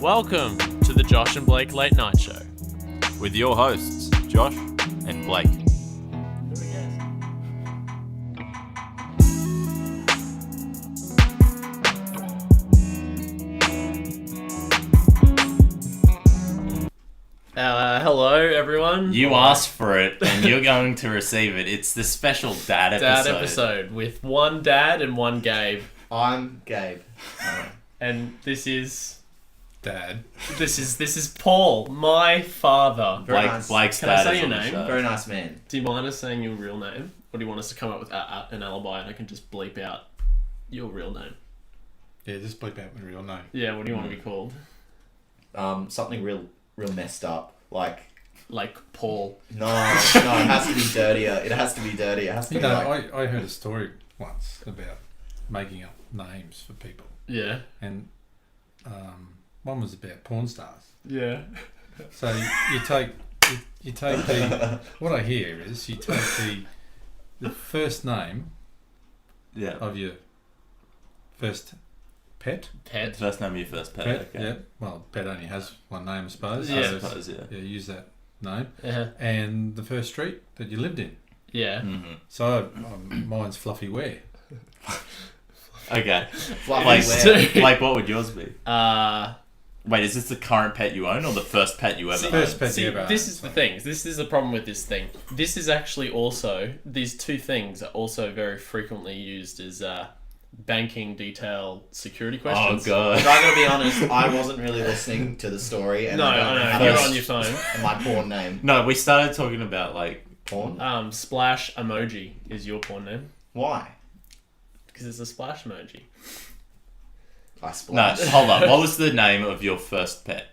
Welcome to the Josh and Blake Late Night Show. With your hosts, Josh and Blake. Hello, everyone. You asked for it, and you're going to receive it. It's the special dad episode. Dad episode with one dad and one Gabe. I'm Gabe. And this is... Dad. This is Paul, my father. Very nice. Blake's Can I dad say is your on the name? show. Very nice man. Do you mind us saying your real name? Or do you want us to come up with an alibi and I can just bleep out your real name? Yeah, just bleep out my real name. Yeah, what do you want to be called? Something real messed up. Like Paul. no, it has to be dirtier. It has to be dirty. It has to You be know, like I heard a story once about making up names for people. Yeah. And one was about porn stars. Yeah. So you take the... What I hear is you take the first name Yeah. of your first pet. Pet. First name of your first pet. Okay. Yeah. Well, pet only has one name, I suppose. Yeah. I suppose, yeah. Yeah, use that name. Yeah. And the first street that you lived in. Yeah. Mm-hmm. So mine's Fluffy Ware. Okay. fluffy Like, wear. like, what would yours be? Uh... Wait, is this the current pet you own or the first pet you ever owned? First pet See, you ever this owned, is the so. thing. This is the problem with this thing. This is actually also... These two things are also very frequently used as banking detail security Oh, questions. God. If I'm gonna be honest, I wasn't really listening to the story, and No, I don't know I how know. You're to- on your phone. and my porn name. No, we started talking about, like... Porn. Splash emoji is your porn name. Why? Because it's a splash emoji. I No, splashed. hold on. What was the name of your first pet?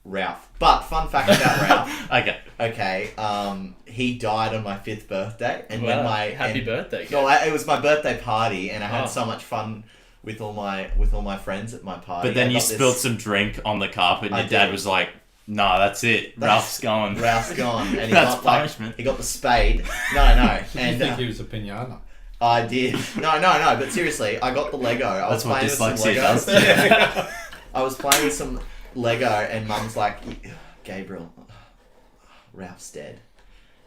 Ralph. But fun fact about Ralph. Okay. Okay. He died on my 5th birthday, and Wow. when my Happy birthday, No, Gabe. it was my birthday party, and I had Oh. so much fun with all my friends at my party. But then I you got this- spilled some drink on the carpet and I your dad did. was like, nah, that's it. Ralph's gone. Ralph's gone, and he That's got punishment. he got the spade. No, Did and you think he was a pinata? I did. No. But seriously, I got the Lego. I was That's what playing with some dyslexia Lego. does to you. I was playing with some Lego, and Mum's like, Gabriel, Ralph's dead.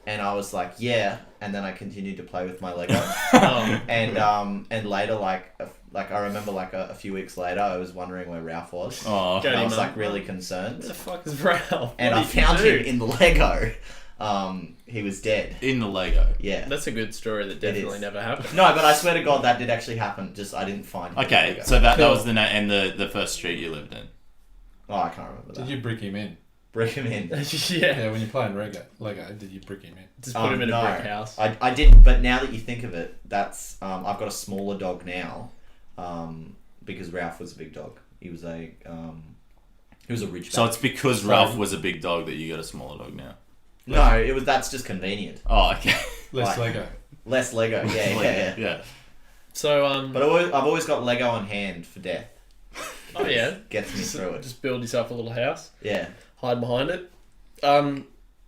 And I was like, yeah. And then I continued to play with my Lego. And later, like I remember, like a few weeks later, I was wondering where Ralph was. Oh. Go And I to was your like mum. really concerned. What the fuck is Ralph? And What I did you found do? him in the Lego. He was dead. In the Lego. Yeah. That's a good story that definitely is. never happened. No, but I swear to God, that did actually happen. Just I didn't find him in the Okay, Lego. so that Cool. was the name and the first street you lived in. Oh, I can't remember that. Did you brick him in? Bring him in? yeah. Yeah, when you're playing Lego, did you brick him in? Just put him in No. a brick house. I didn't, but now that you think of it, that's I've got a smaller dog now, because Ralph was a big dog. He was a ridgeback. So it's because Ralph was a big dog that you got a smaller dog now. No, that's just convenient. Oh, okay. Less Like- Lego. Less Lego, yeah. Yeah. So, But I've always got Lego on hand for death. oh yeah. Gets me through it. Just build yourself a little house. Yeah. Hide behind it.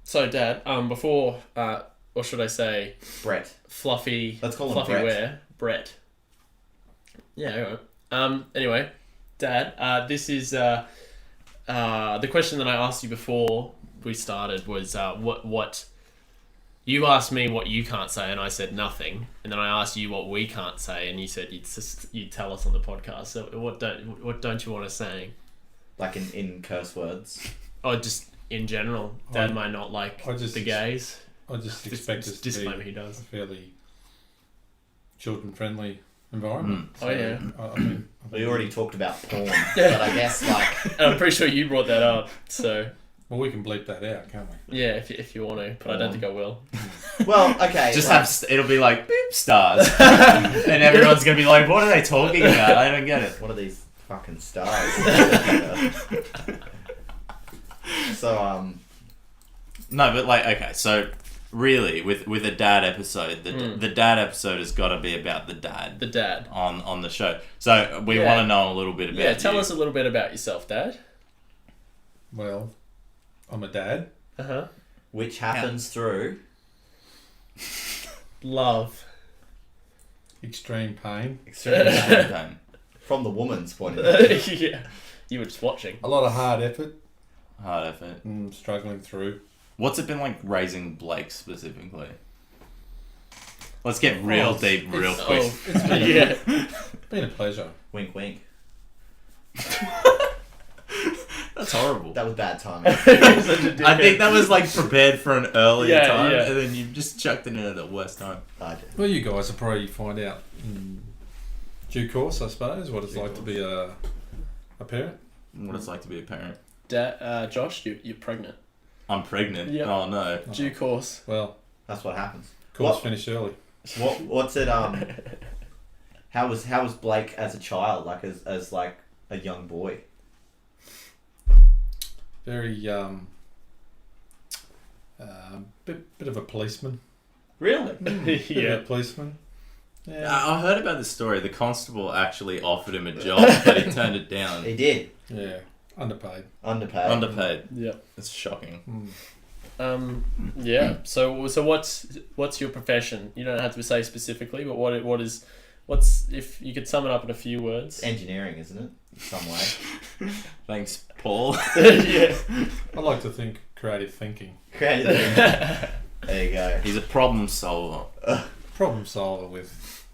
So Dad, before, or should I say, Brett. Fluffy. Let's call him Fluffy Brett. Wear. Brett. Yeah. Alright. Anyway, Dad. This is the question that I asked you before we started was what. You asked me what you can't say, and I said nothing. And then I asked you what we can't say, and you said you'd tell us on the podcast. So what don't you want us saying? Like in curse words. Or just in general, Dad might not like the gays. I just expect us to disclaimer be he does. a fairly children-friendly environment. Oh, yeah. I mean, We already talked about porn, but I guess like And I'm pretty sure you brought that up. So well, we can bleep that out, can't we? yeah, if you want to, but I don't think I will. well, okay. Just like, it'll be like beep stars. And everyone's going to be like, what are they talking about? I don't get it. what are these fucking stars? So No, but like, okay, so really, with a dad episode, the dad episode has got to be about the dad. The dad. On the show. So we Yeah. want to know a little bit about Yeah, tell you. us a little bit about yourself, Dad. Well, I'm a dad. Uh-huh. which happens through Love. Extreme pain. extreme pain Don't. from the woman's point of view. Yeah. You were just watching. A lot of hard effort, Hard effort. struggling through. What's it been like raising Blake specifically? Let's get real deep real quick. Oh, it's been, yeah. Been a pleasure. Wink, wink. That's horrible. That was bad timing. I think that was like prepared for an earlier Yeah, time, yeah. and then you just chucked it in at the worst time. I did. Well, you guys will probably find out in due course, I suppose, what it's like to be a parent. What it's like to be a parent. Josh, you're pregnant. I'm pregnant. Yep. Oh no. Due course. Well, That's what happens. course What? finished early. What's it? How was Blake as a child? Like as like a young boy. Very bit of a policeman. Really? Bit of Yeah. a policeman. Yeah. I heard about this story. The constable actually offered him a job, but he turned it down. He did. Yeah. Underpaid. Underpaid. Underpaid. Yeah. It's shocking. Yeah. So what's your profession? You don't have to say specifically, but what's if you could sum it up in a few words? Engineering, isn't it? In some way. Thanks, Paul. Yeah. I like to think creative thinking. Creative. There you go. He's a problem solver. Problem solver with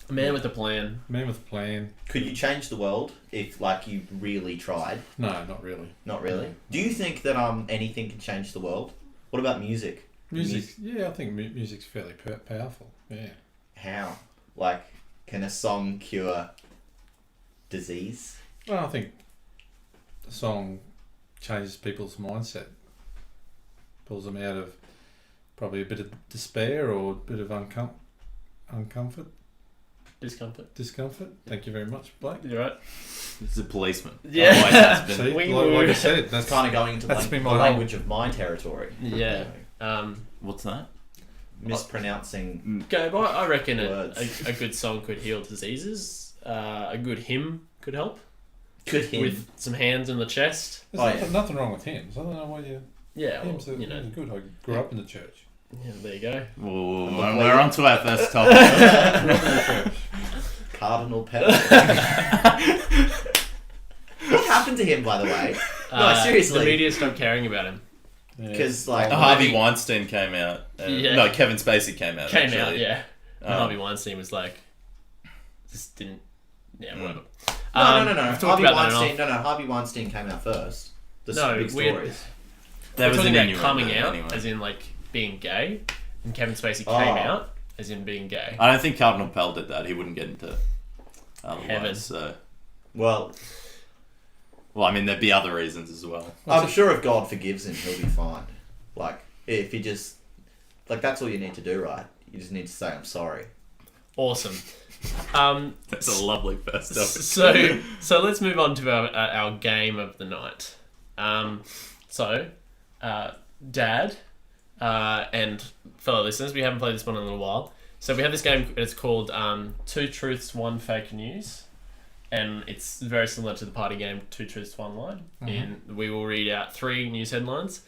A man with a plan. man with a plan. Could you change the world if, like, you really tried? No, not really. Not really. Do you think that anything can change the world? What about music? Music, yeah, I think music's fairly powerful. Yeah. How? Like, can a song cure disease? Well, I think the song changes people's mindset, pulls them out of probably a bit of despair or a bit of discomfort. Thank you very much, Blake. You're right. He's a policeman. Yeah. Otherwise that's See, been- Wing like I woo. said, that's Kind of going into That's been my the language of my territory. Yeah. What's that? Mispronouncing. Gabe, I reckon Words. a good song could heal diseases. A good hymn could help. Good hymn. With some hands in the chest. There's nothing wrong with hymns. I don't know why you. Yeah, well, Hymns are you know. good. I grew up in the church. Yeah, there you go. Whoa, we're on to our first topic. Grew up in the church. Cardinal Pell. What happened to him, by the way? No, seriously. The media stopped caring about him. Yeah. Because, like, Harvey Weinstein came out. Yeah. No, Kevin Spacey came out. Came actually. out, yeah. And Oh. Harvey Weinstein was like, just didn't. Yeah, whatever. No. We've talked Harvey about that Weinstein. enough. No. Harvey Weinstein came out first. The No, big we had- stories. There We're was talking an about innuendo coming out, anyway. as in like being gay, and Kevin Spacey Oh. came out, as in being gay. I don't think Cardinal Pell did that. He wouldn't get into otherwise. Heaven. So, Well, well, I mean, there'd be other reasons as well. I'm sure if God forgives him, he'll be fine. Like, if he just... Like, that's all you need to do, right? You just need to say, I'm sorry. Awesome. That's a lovely first topic. So let's move on to our game of the night. Dad, and fellow listeners, we haven't played this one in a little while. So we have this game. It's called Two Truths, One Fake News, and it's very similar to the party game Two Truths, One Lie. And we will read out 3 news headlines.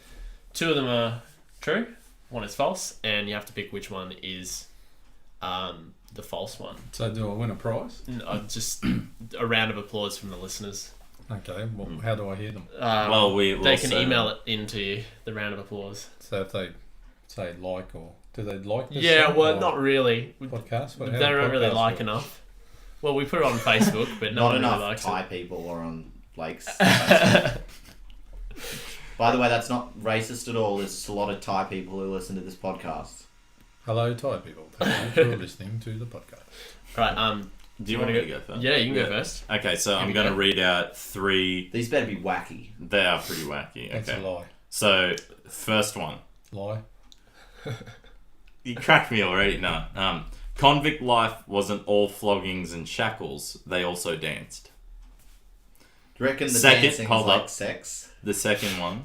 2 of them are true, 1 is false, and you have to pick which one is the false one. So do I win a prize? Just a round of applause from the listeners. Okay. Well, how do I hear them? Well, we will they can say- email it into you, the round of applause. So if they say like or do they like this? Yeah, song well, or not really. podcast. They don't really like enough. Well, we put it on Facebook, but no Not one enough really likes Thai it. people are on Blake's. By the way, that's not racist at all. There's just a lot of Thai people who listen to this podcast. Hello, Thai people. Thank you for listening to the podcast. Right. Do you want me to go first? Yeah, you can go first. Okay, so Here I'm we going to go. read out 3. These better be wacky. They are pretty wacky. That's a Okay. lie. So, first one. Lie. You cracked me already. No. Convict life wasn't all floggings and shackles. They also danced. Do you reckon the Second, dancing is hold like up. sex? The second one.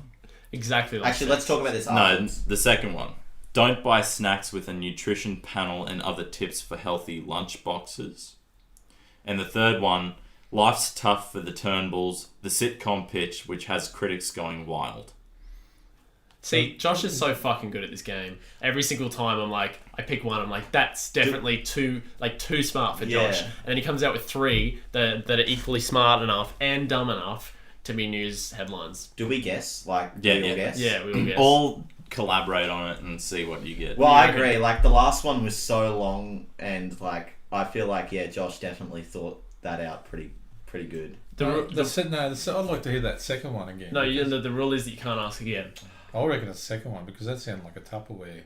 Exactly. Like Actually, let's talk about this No, afterwards. the second one. Don't buy snacks with a nutrition panel and other tips for healthy lunch boxes. And the third one, life's tough for the Turnbulls, the sitcom pitch, which has critics going wild. See, Josh is so fucking good at this game. Every single time I'm like, I pick one, I'm like, that's definitely too smart for Josh. Yeah. And then he comes out with three that are equally smart enough and dumb enough to be news headlines. Do we guess? Like, Yeah, we all yeah. guess? Yeah, we will guess. All collaborate on it and see what you get. Well, Yeah, I okay. agree. Like, the last one was so long, and, like, I feel like, yeah, Josh definitely thought that out pretty good. I'd like to hear that second one again. No, the rule is that you can't ask again. I reckon it's the second one because that sounded like a Tupperware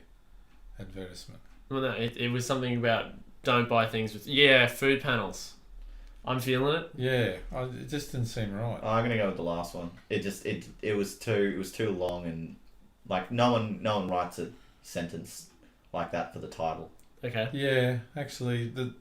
advertisement. Well, no, it was something about don't buy things with food panels. I'm feeling it. Yeah, it just didn't seem right. I'm gonna go with the last one. It was too long, and like no one writes a sentence like that for the title. Okay. Yeah, actually, the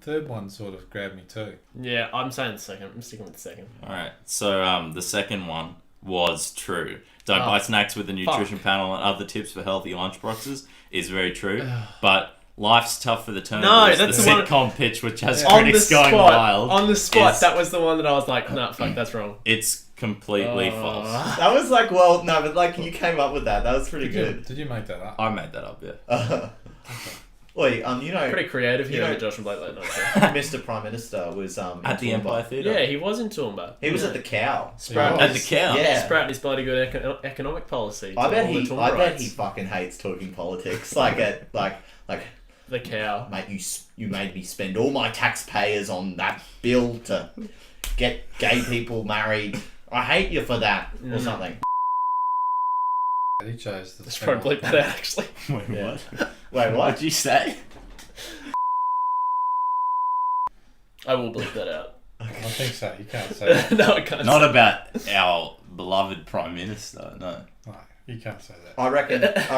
third one sort of grabbed me too. Yeah, I'm saying the second. I'm sticking with the second. Alright, so the second one was true. Don't buy snacks with the nutrition panel and other tips for healthy lunchboxes is very true. But life's tough for the turners. No, that's the the one- sitcom pitch, which has On the critics going spot. wild. On the spot. is- That was the one that I was like, nah, fuck, that's wrong. It's completely false. That was like, well, no, but like you came up with that. That was pretty good. Did you make that up? I made that up, yeah. Wait, you know, Pretty creative here You know- at the Josh and Blake Late Night Show. Mr. Prime Minister was At the in Empire Toowoomba. Theatre. Yeah, he was in Toowoomba. He was at the Cow. Sprout At the Cow. Yeah. Sprouting his bloody good economic policy. to I bet all the he. Toowoomba I bet rights. he fucking hates talking politics. Like The cow. mate, you made me spend all my taxpayers on that bill to get gay people married. I hate you for that, or something. He chose the Let's try and bleep that out, actually. Wait, Yeah. what? Wait, what? What'd you say? I will bleep that out. I think so. You can't say that. No, I can't. Not about our beloved Prime Minister, no. No, you can't say that. I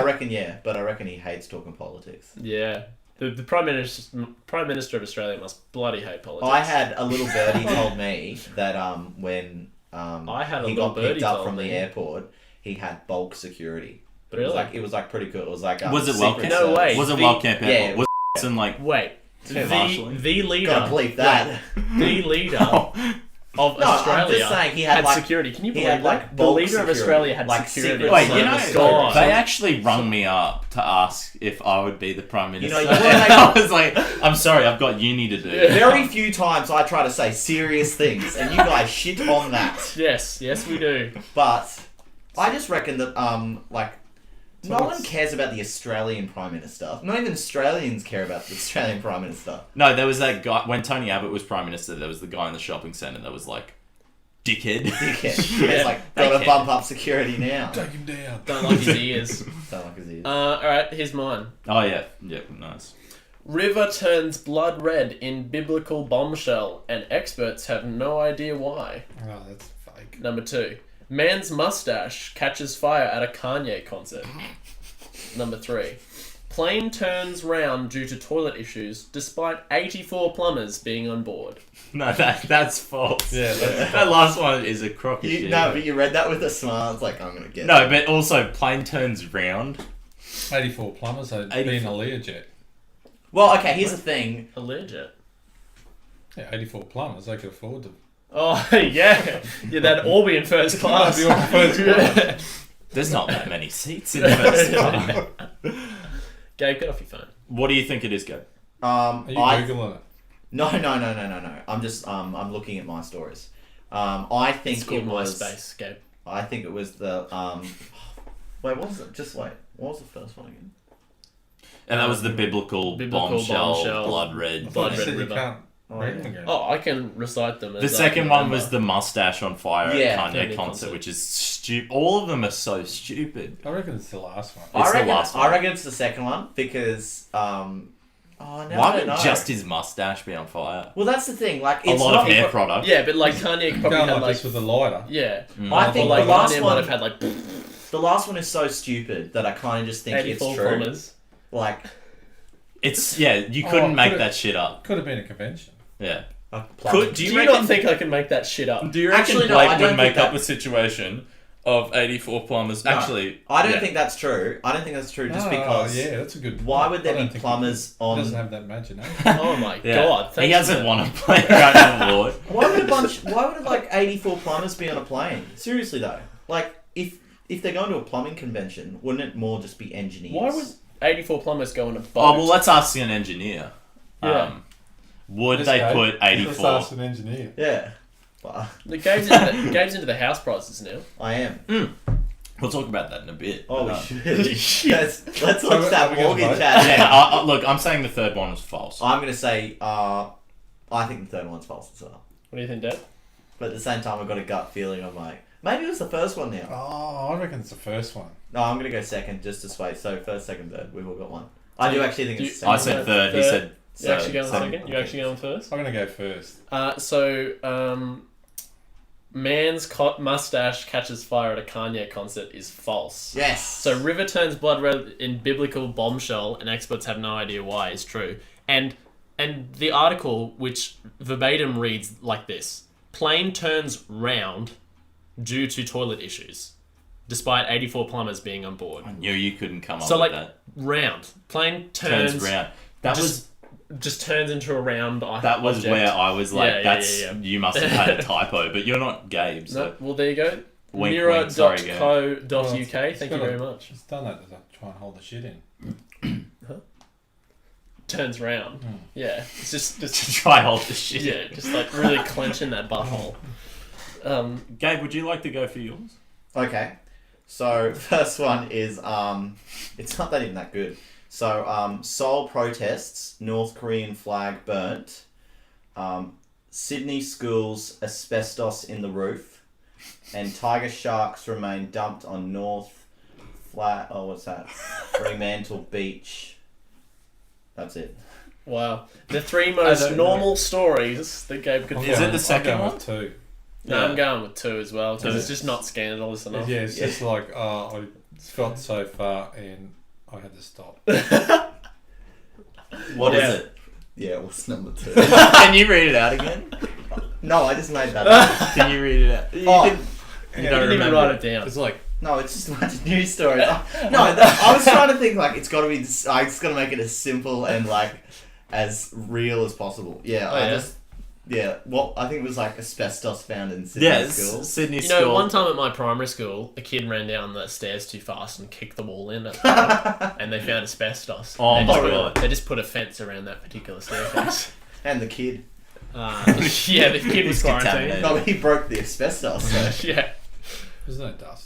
reckon, yeah, but I reckon he hates talking politics. Yeah. The Prime Minister of Australia must bloody hate politics. I had a little birdie told me that when I had a he little got picked birdie up told from the me. airport, he had bulk security. But Really? it was like pretty cool. It was like Was it Secret Wellcamp? No Service. way. Was it The- Wellcamp yeah, Airport? Was it in like... Wait. Marshalling? The leader. Gotta believe that. The leader Oh, of No, Australia I'm just saying he had like security. Can you he believe had, like, that? The bulk leader of security, Australia had like, security. Secret wait, Service. God. they actually rung me up to ask if I would be the Prime Minister. you And wanna I was like, I'm sorry, I've got uni to do. very few times I try to say serious things, and you guys shit on that. Yes, we do. But I just reckon that like So no one what's- cares about the Australian Prime Minister. Not even Australians care about the Australian Prime Minister. No, there was that guy, when Tony Abbott was Prime Minister, there was the guy in the shopping centre that was like, dickhead. Dickhead. Yeah, It's like gotta dickhead. bump up security now. Take him down. Don't like his ears. Don't like his ears. Alright, here's mine. Oh, yeah, nice. River turns blood red in biblical bombshell, and experts have no idea why. Oh, that's fake. Number 2. Man's mustache catches fire at a Kanye concert. Number 3. Plane turns round due to toilet issues, despite 84 plumbers being on board. No, that's false. Yeah, that's That last one is a crock of shit. No, but you read that with a smile. It's like I'm gonna get. No, but also, plane turns round. 84 plumbers had been a Learjet. Well, okay. Here's the thing. A Learjet. Yeah, 84 plumbers, they could afford to. Oh, yeah. Yeah, that'd all be in first class. That'd be all first class. There's not that many seats in the first class. Gabe, get off your phone. What do you think it is, Gabe? Are you I Googling it? no. I'm just I'm looking at my stories. I think It's called it was. MySpace, Gabe. I think it was the Wait, what was it? Just wait. What was the first one again? And that was the biblical bombshell, blood red. Blood You red said you river. can't Oh, read yeah. them again. Oh, I can recite them. The as I second can one remember. was the mustache on fire Yeah, at Kanye Kanye concert, concert. which is stupid. All of them are so stupid. I reckon it's the last one. It's the last one. I reckon it's the second one because oh no, I Why don't would know. just his mustache be on fire? Well, that's the thing. Like A it's lot not of hair product. Yeah, but like Kanye probably Going had like like this with a lighter. yeah. I think Or like the last Kanye one. might have had like The last one is so stupid that I kind of just think it's 84 true. plumbers. Like It's you couldn't Oh, make could it- that shit up. Could have been a convention. Yeah. a Could- Do you you reckon- not think I can make that shit up? Do you Actually, no, I don't think that- a situation of 84 plumbers? No, Actually, I don't yeah. think that's true. I don't think that's true just Oh, because. yeah, that's a good. Why would there I don't be think plumbers he on? doesn't have that imagination. Oh my Yeah. god! He thanks hasn't for won a playground award. Why would like 84 plumbers be on a plane? Seriously though, like if if they're going to a plumbing convention, wouldn't it more just be engineers? Why would 84 plumbers go on a boat? Oh, well, let's ask an engineer. Yeah. Would Let's they go. put Let's 84? ask an engineer. Yeah. Well, The Gabe's into the house prices now. I am. We'll talk about that in a bit. Oh, but, we should. let's watch So that we're gonna mortgage vote? ad. Yeah, look, I'm saying the third one was false. I'm going to say, I think the third one's false as well. What do you think, Dad? But at the same time, I've got a gut feeling. I'm like, maybe it was the first one now. Oh, I reckon it's the first one. No, I'm going to go second just to sway. So first, second, third. We've all got one. I do actually think it's the I second. said third. He said You actually going second. second? You actually going first? I'm going to go first. Man's mustache catches fire at a Kanye concert is false. Yes. So river turns blood red in biblical bombshell, and experts have no idea why, is true. And the article, which verbatim reads like this: plane turns round due to toilet issues, despite 84 plumbers being on board. I knew you couldn't come up So with like that. round plane turns Round. That just turns into a round. was object. where I was like, Yeah, that's yeah. you must have had a typo, but you're not Gabe. So No, well, there you go. Wink, wink, sorry, Gabe. Mirror.co.uk. Well, Thank it's you gotta- very much. It's done that to try and hold the shit in. Turns round. Yeah, it's just to try hold the shit. yeah, just like really clenching that butthole. Gabe, would you like to go for yours? Okay. So first one is it's not that even that good. So Seoul protests, North Korean flag burnt. Sydney schools, asbestos in the roof, and tiger sharks remain dumped on what's that? Fremantle Beach. That's it. Wow, the three most don't know. normal stories that Gabe could I'm Is find. it the second I'm going one? with two. No, Yeah. I'm going with two as well because Two. it's just not scandalous enough. Yeah, it's just like, I felt so far and I had to stop. What is Yeah. it? Yeah, what's number 2? Can you read it out again? No, I just made that up. Can you read it out? You Oh. didn't- You you don't don't even remember. write it down. It's like, No, it's just a bunch of news stories. I was trying to think like it's got to be. I just got to make it as simple and like as real as possible. Yeah, Well, I think it was like asbestos found in Sydney Yes, schools. Sydney You know, school. one time at my primary school, a kid ran down the stairs too fast and kicked the wall in, and they found asbestos. Oh they my just God. They just put a fence around that particular staircase. And the kid. Yeah, the kid was He's contaminated. quarantined. No, he broke the asbestos. So. Yeah. there's no dust.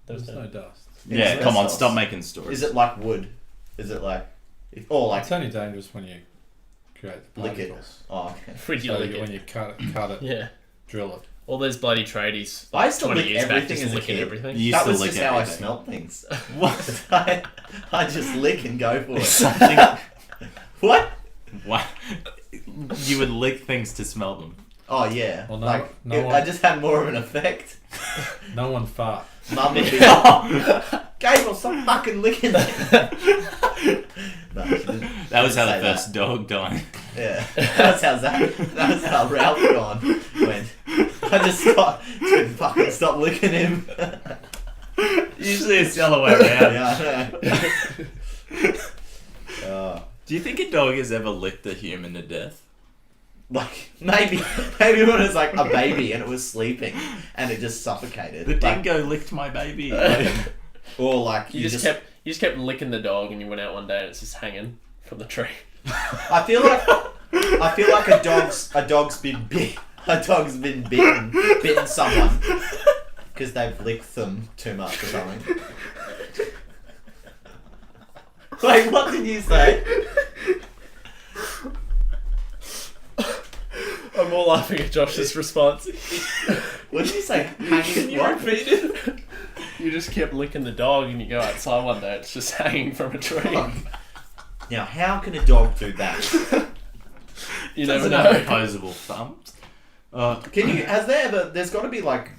There's There's no dust. Yeah, come on, Asbestos. stop making stories. Is it like wood? Is it like, or like It's only dangerous when you create the lick it? particles. Oh, okay. Pretty So lick when it. you cut it, Yeah. drill it. All those bloody tradies. I used to 20 lick years back everything just as a licking kid. everything. You used That to was lick just how I everything. smelt things. What? I just lick and go for it. Something. What? What? You would lick things to smell them. Oh yeah. Well, no- like no one- I just had more of an effect. No one fart. Mum would be Gabriel, stop fucking licking it. No, she didn't. That was how the Say first dog died. Yeah, that was how Ralph gone went. I just couldn't fucking stop licking him. Usually it's the other way around. Yeah, I know. Do you think a dog has ever licked a human to death? Like maybe when it was like a baby and it was sleeping and it just suffocated. The Like, dingo licked my baby. or like You just kept licking the dog, and you went out one day and it's just hanging from the tree. I feel like a dog's been bitten someone because they've licked them too much or something. Wait, what did you say? I'm more laughing at Josh's response. What did you say? Hanging You what? repeat it? You just kept licking the dog, and you go outside one day, it's just hanging from a tree. Now, how can a dog do that? You never Doesn't have know. opposable thumbs. Can you? Has there ever? There's got to be like,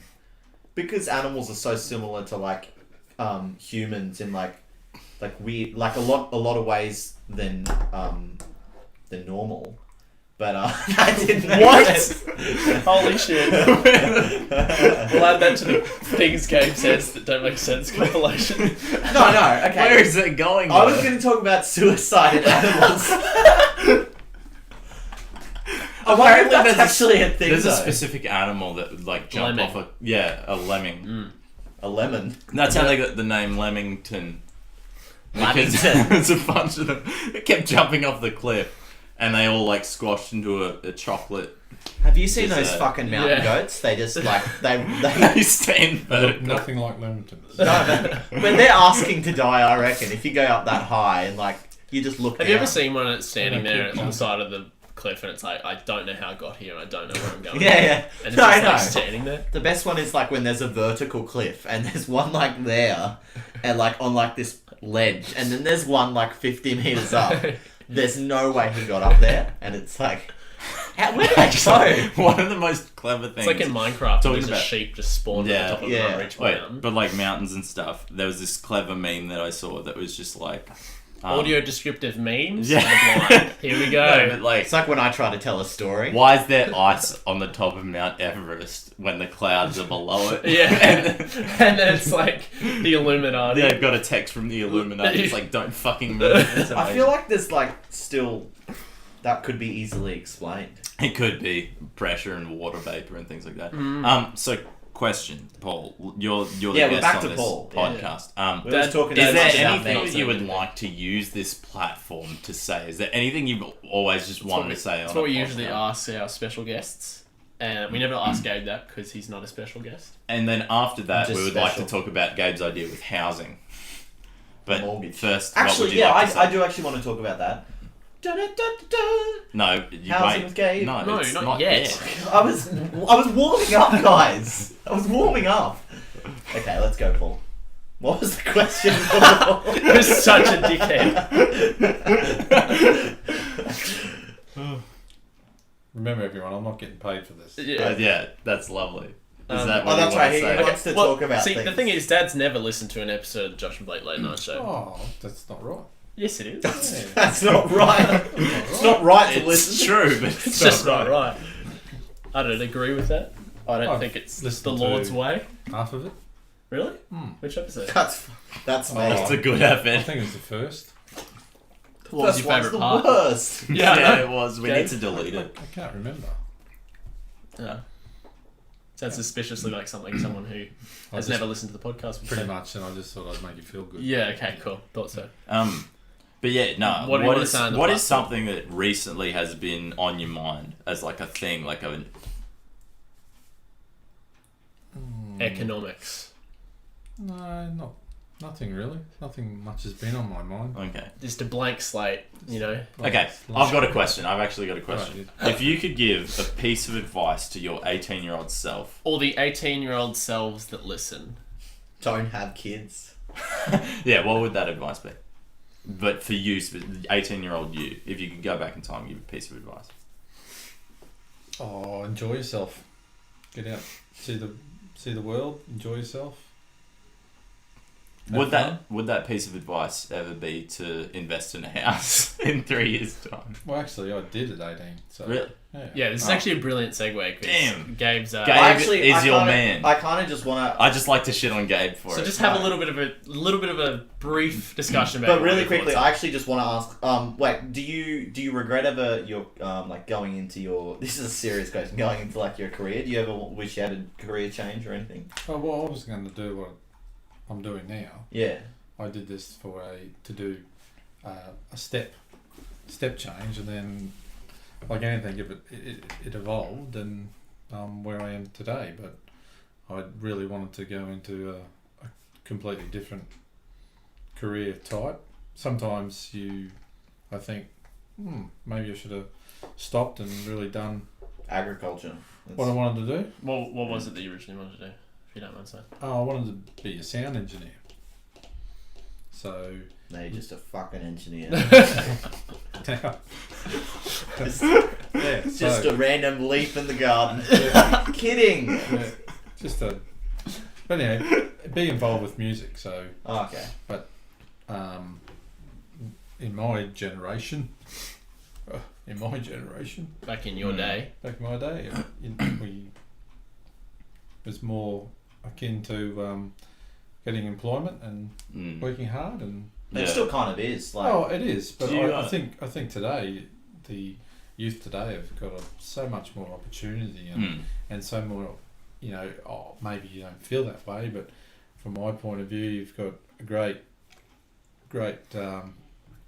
because animals are so similar to like, humans in like weird, like a lot of ways than normal. But I didn't know What? that. Holy shit. We'll add that to the things Gabe says that don't make sense compilation. No, okay. Where is it going? I was though? going to talk about suicide in animals. I wonder if that's actually a thing. There's a though. specific animal that would like jump Lemming. off a lemming. a lemon. That's how they got the name Leamington. Because Lamington. there's a bunch of them that kept jumping off the cliff, and they all like squashed into a chocolate. Have you seen Just, those fucking mountain yeah. goats? They just like they They stand vertical. Nothing like Leamingtons. no, but when they're asking to die, I reckon if you go up that high and like you just look. Have you ever down. seen one that's standing Yeah, there keep on the jumping. side of the cliff and it's like, I don't know how I got here and I don't know where I'm going. Yeah, yeah. And it's No, just I know. like standing there. The best one is like when there's a vertical cliff and there's one like there and like on like this ledge and then there's one like 50 meters up. There's no way he got up there and it's like, where did I go? One of the most clever things. It's like in Minecraft, Talking there's a about- sheep just spawned Yeah. at the top of Yeah. the unreachable Wait, mountain. but like mountains and stuff. There was this clever meme that I saw that was just like Audio descriptive memes yeah. for the blind. Here we go. No, but like, It's like when I try to tell a story. why is there ice on the top of Mount Everest when the clouds are below it? Yeah. and And then it's like the Illuminati. they've got a text from the Illuminati. It's like, don't fucking move. It's I amazing. feel like there's like still that could be easily explained. It could be pressure and water vapor and things like that. So question, Paul, you're the Yeah, we're guest back on to this Paul. Yeah. podcast. We Dad, were talking Is so there much about anything that you would melting. like to use this platform to say? Is there anything you've always just wanted to say? That's on what a we usually podcast? ask our special guests. And we never ask Gabe that because he's not a special guest. And then after that, Just we would like special. to talk about Gabe's idea with housing. But Mortgage. first, what Actually, would you yeah, like to say? I do actually want to talk about that. Da-da-da-da-da. No, you Housing wait. with Gabe. No, No, it's not yet. I was warming up, guys. I was warming up. Okay, let's go, Paul. What was the question? Paul? You're such a dickhead. Remember, everyone, I'm not getting paid for this. Yeah. Yeah, that's lovely. Is Um, that what Oh, that's you right. want He to say? wants to Well, talk about see, things. the thing is, Dad's never listened to an episode of the Josh and Blake Late Night Show. Oh, that's not right. Yes, it is. That's not right. It's not right to It's listen. true, but It's just not right. I don't agree with that. I don't I've think it's listened the Lord's to- way. Half of it. Really? Hmm. Which episode? That's me. It's a good I effort. think it was the first. What was First your one's favourite the part? worst. Yeah. it was. We Okay. need to delete it. I can't remember. Yeah. Sounds suspiciously like someone who I has just- never listened to the podcast would Pretty say. much, and I just thought I'd make you feel good. Yeah, okay, cool. Thought so. But yeah, no. What do you want to say on the what is platform? something that recently has been on your mind as like a thing, like a Economics. No, nothing really. Nothing much has been on my mind. okay. Just a blank slate, you know? Okay, I've got a question. I've actually got a question. Right, If you could give a piece of advice to your 18-year-old self, Or the 18-year-old selves that listen. Don't have kids. yeah, what would that advice be? But for you, 18-year-old you, if you could go back in time and give a piece of advice. Oh, enjoy yourself. Get out, see the world. Enjoy yourself. Have fun. Would that piece of advice ever be to invest in a house in 3 years' time? Well, actually, I did at 18. So Really? Yeah, this is Oh. actually a brilliant segue. 'Cause Damn. Gabe's... Gabe is your man. I kind of just want to. I just like to shit on Gabe for So it. just have a little bit of a brief discussion about But what really your quickly, thoughts I actually just want to ask. Wait, do you regret ever your like going into your? This is a serious question. Going into like your career. Do you ever wish you had a career change or anything? Oh, well, I was going to do what I'm doing now. Yeah. I did this to do a step change, and then like anything, if it evolved, and where I am today. But I really wanted to go into a completely different career type. Sometimes I think maybe I should have stopped and really done Agriculture. what I wanted to do. What was it that you originally wanted to do, if you don't mind saying? Oh, I wanted to be a sound engineer. So No, you're just a fucking engineer. yeah, It's just a random leaf in the garden. Kidding. yeah, just a. But anyway, be involved with music. So Oh, okay. in my generation, Back in your day. back in my day, we was more akin to getting employment and Mm. working hard, and It still kind of is. Like, oh, it is. But Do you, I think today the youth today have got so much more opportunity and so more. Maybe you don't feel that way, but from my point of view, you've got a great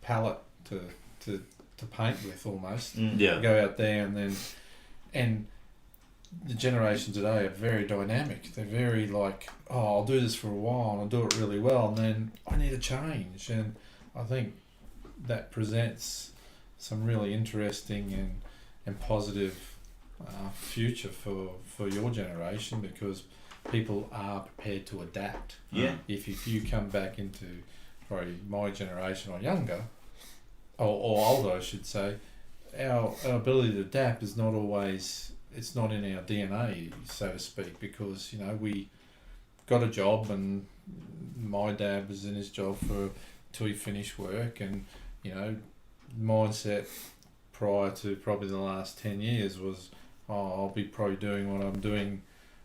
palette to paint with almost. Yeah. Go out there and the generation today are very dynamic. They're very like, oh, I'll do this for a while and I'll do it really well, and then I need a change. And I think that presents some really interesting and positive future for your generation, because people are prepared to adapt. Yeah. If you come back into probably my generation or younger, or older, I should say, our ability to adapt is not always, it's not in our DNA, so to speak, because, you know, we got a job, and my dad was in his job till he finished work, and, you know, mindset prior to probably the last 10 years was, oh, I'll be probably doing what I'm doing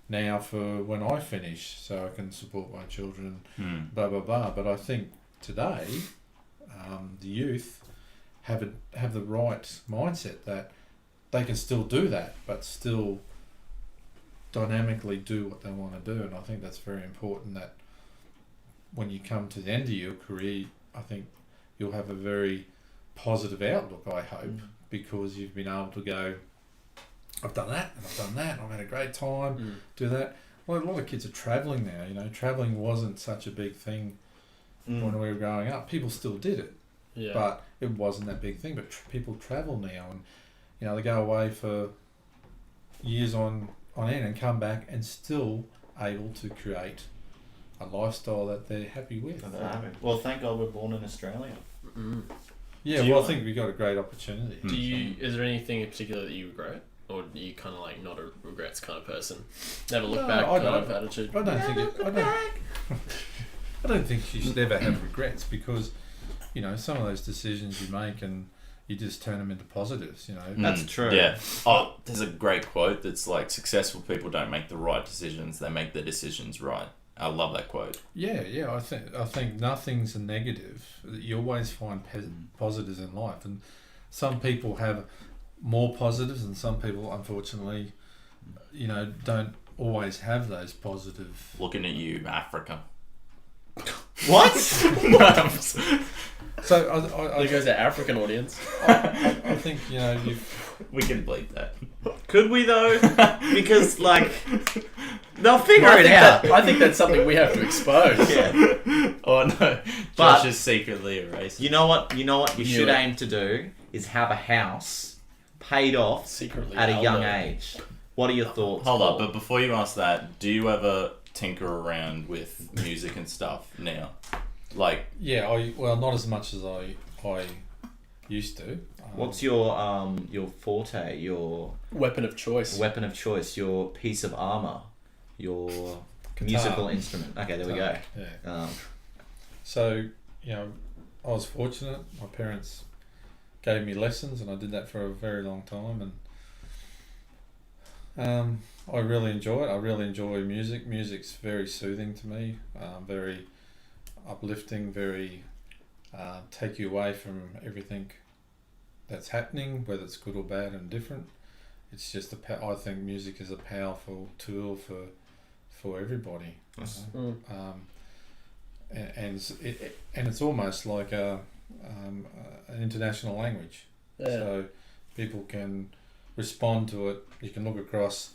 now for when I finish, so I can support my children, blah, blah, blah. But I think today, the youth have the right mindset that they can still do that, but still dynamically do what they want to do. And I think that's very important, that when you come to the end of your career, I think you'll have a very positive outlook, I hope, because you've been able to go, I've done that, and I've done that, and I've had a great time, do that. Well, a lot of kids are travelling now, you know. Travelling wasn't such a big thing when we were growing up. People still did it, but it wasn't that big thing. But people travel now, and, you know, they go away for years on end and come back and still able to create a lifestyle that they're happy with. Well, thank God we're born in Australia. Yeah, well, I think we got a great opportunity. Is there anything in particular that you regret? Or are you kind of like not a regrets kind of person? Never look back kind of attitude? I don't think you should ever have regrets, because, you know, some of those decisions you make, and you just turn them into positives, you know. That's true. Yeah. Oh, there's a great quote that's like, successful people don't make the right decisions, they make the decisions right. I love that quote. Yeah. I think nothing's a negative. You always find positives in life, and some people have more positives, and some people, unfortunately, you know, don't always have those positive. Looking at you, Africa. What? So I There goes our African audience. I think, you know, We can bleep that. Could we though? Because like they'll figure it out. I think that's something we have to expose. Oh no, But- Josh is secretly erased. You know what you should it. aim to do is have a house paid off Secretly at a young Aldo. age. What are your thoughts? Hold Paul? up, but before you ask that, do you ever tinker around with music and stuff now? Like, well, not as much as I used to. What's your forte, your Weapon of choice. weapon of choice, your piece of armor, your musical instrument? Okay, there we go. Yeah. So, you know, I was fortunate. My parents gave me lessons, and I did that for a very long time, and I really enjoy it. I really enjoy music. Music's very soothing to me, very uplifting, very take you away from everything that's happening, whether it's good or bad and different. It's just I think music is a powerful tool for everybody. Yes. And it's almost like an international language. So people can respond to it. You can look across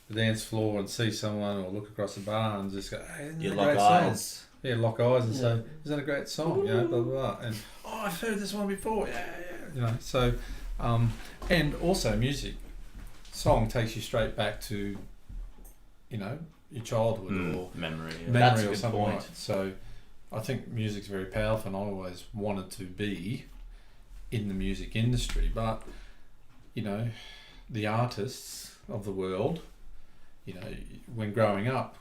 the dance floor and see someone, or look across the bar and just go, hey, isn't that a great song? Yeah, lock eyes and say, isn't that a great song? You know, blah, blah, blah. And, oh, I've heard this one before. Yeah. You know, so, and also music, song takes you straight back to, you know, your childhood or memory. Yeah. That's a or good something point. like that. So I think music's very powerful, and I always wanted to be in the music industry, but, you know, the artists of the world, you know, when growing up,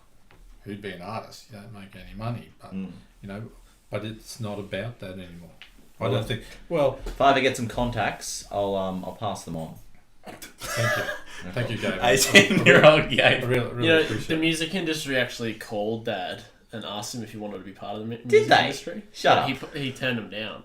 who'd be an artist? You don't make any money, but you know, but it's not about that anymore. I don't think. Well, If I ever get some contacts, I'll pass them on. thank you, Gabe. 18-year-old I Gabe. really You know, appreciate the it. music industry actually called Dad and asked him if he wanted to be part of the music Did they? industry. Shut up. He turned him down.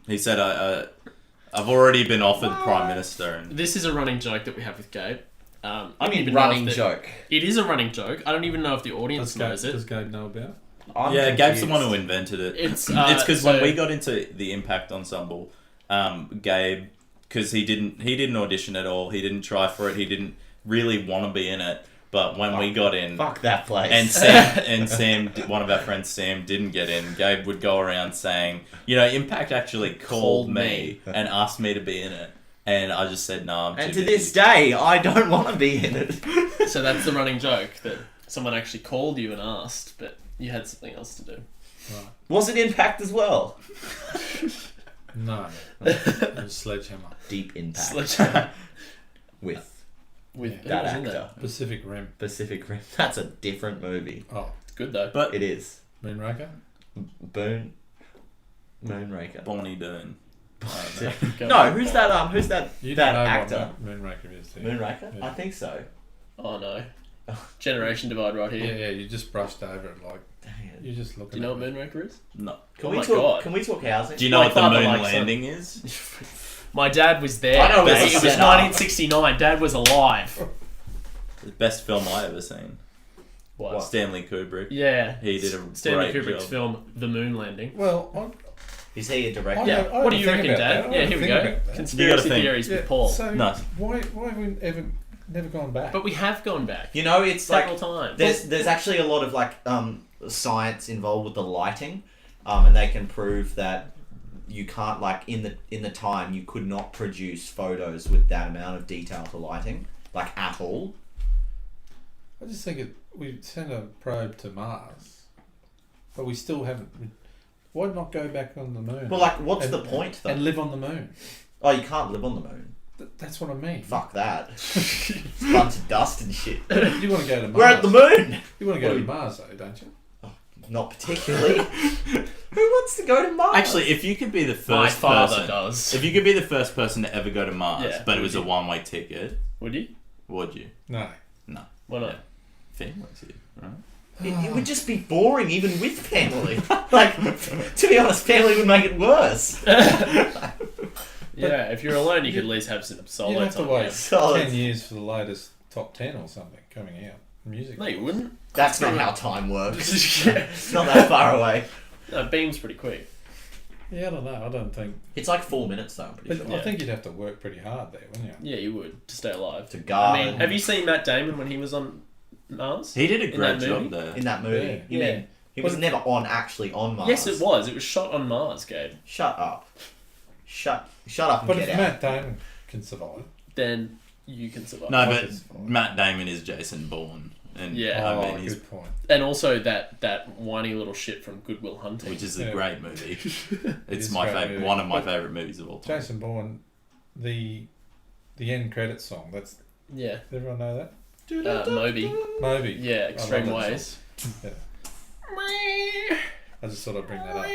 He said, I've already been offered Prime Minister. And This is a running joke that we have with Gabe. I I don't mean, even know running if joke. It is a running joke. I don't even know if the audience knows Does it. Gabe know about? I'm Yeah, Gabe's the confused. one who invented it. It's because so- when we got into the Impact Ensemble, Gabe, because he didn't audition at all. He didn't try for it. He didn't really want to be in it. But when we got in, Fuck that place. and Sam, one of our friends, Sam, didn't get in. Gabe would go around saying, Impact actually called me and asked me to be in it, and I just said no. I'm And too to busy. this day, I don't want to be in it. So that's the running joke that someone actually called you and asked, but you had something else to do. Right. Was it Impact as well? No. It was Sledgehammer. Deep Impact. Sledgehammer. With With Yeah. who that was in actor. Pacific Rim. Pacific Rim. That's a different movie. Oh, It's good though. But It is. Moonraker? Moonraker. Bonnie Doon. Go No, on. who's that? Who's that? You that don't know actor? what Moonraker is, do you? Moonraker. Yeah. I think so. Oh no. Generation divide right Yeah, here. yeah, you just brushed over it like Dang it. you just look Do at you know it. what Moonraker is? No. Can Oh we my talk? God. Can we talk housing? Do you know My what the father moon likes landing is? My dad was there. I know it was It a was setup. 1969. Dad was alive. The best film I ever seen. What? Stanley Kubrick. Yeah. He did a Stanley great Kubrick's job. film, The Moon Landing. Well, Is he a I director? Yeah. know- I What do have you a thing reckon, about Dad? that. I Yeah, have here a we thing go. about that. Conspiracy think. theories with Paul. So No. why have we never gone back? But we have gone back You know, it's like several times. there's actually a lot of like science involved with the lighting, and they can prove that you can't like in the time you could not produce photos with that amount of detail to lighting like at all. I just think we sent a probe to Mars, but we still haven't. Why not go back on the moon? Well, like what's and- the point though? And live on the moon. Oh, you can't live on the moon. That's what I mean. Fuck that. It's a bunch of dust and shit. You want to go to Mars? We're at the moon. You want to go What to do we- Mars though, don't you? Not particularly. Who wants to go to Mars? Actually, if you could be the first My father person, does. if you could be the first person to ever go to Mars, Yeah, but it would was a you? one-way ticket, Would you? would you? No. Why not? Families here, right? it would just be boring even with family. Like, to be honest, family would make it worse. Yeah, if you're alone, you could at least have some You'd solo have to time. wait yeah. Solid. 10 years for the latest top 10 or something coming out. Music. No, you wouldn't. That's not how time works. Yeah. It's not that far away. No, Beam's pretty quick. Yeah, I don't know. I don't think. It's like 4 minutes though, I'm pretty But sure. I think you'd have to work pretty hard there, wouldn't you? Yeah, you would to stay alive. To I guard mean, have you seen Matt Damon when he was on Mars? He did a In great that job movie? there. in that movie. You Yeah. mean he was never actually on Mars? Yes, it was. It was shot on Mars, Gabe. Shut up. Shut up and But get if out. Matt Damon can survive. Then you can survive. No, I but just- Matt Damon is Jason Bourne, and Yeah. Oh, I mean, he's, good point. And also that whiny little shit from Good Will Hunting. which is a Yeah. great movie. It's is my a great favorite, movie. one of my But favorite movies of all time. Jason Bourne, the end credits song. Does Yeah. everyone know that? Moby. Moby. Yeah, Extreme I love that Ways. Yeah. I just thought I'd bring that up.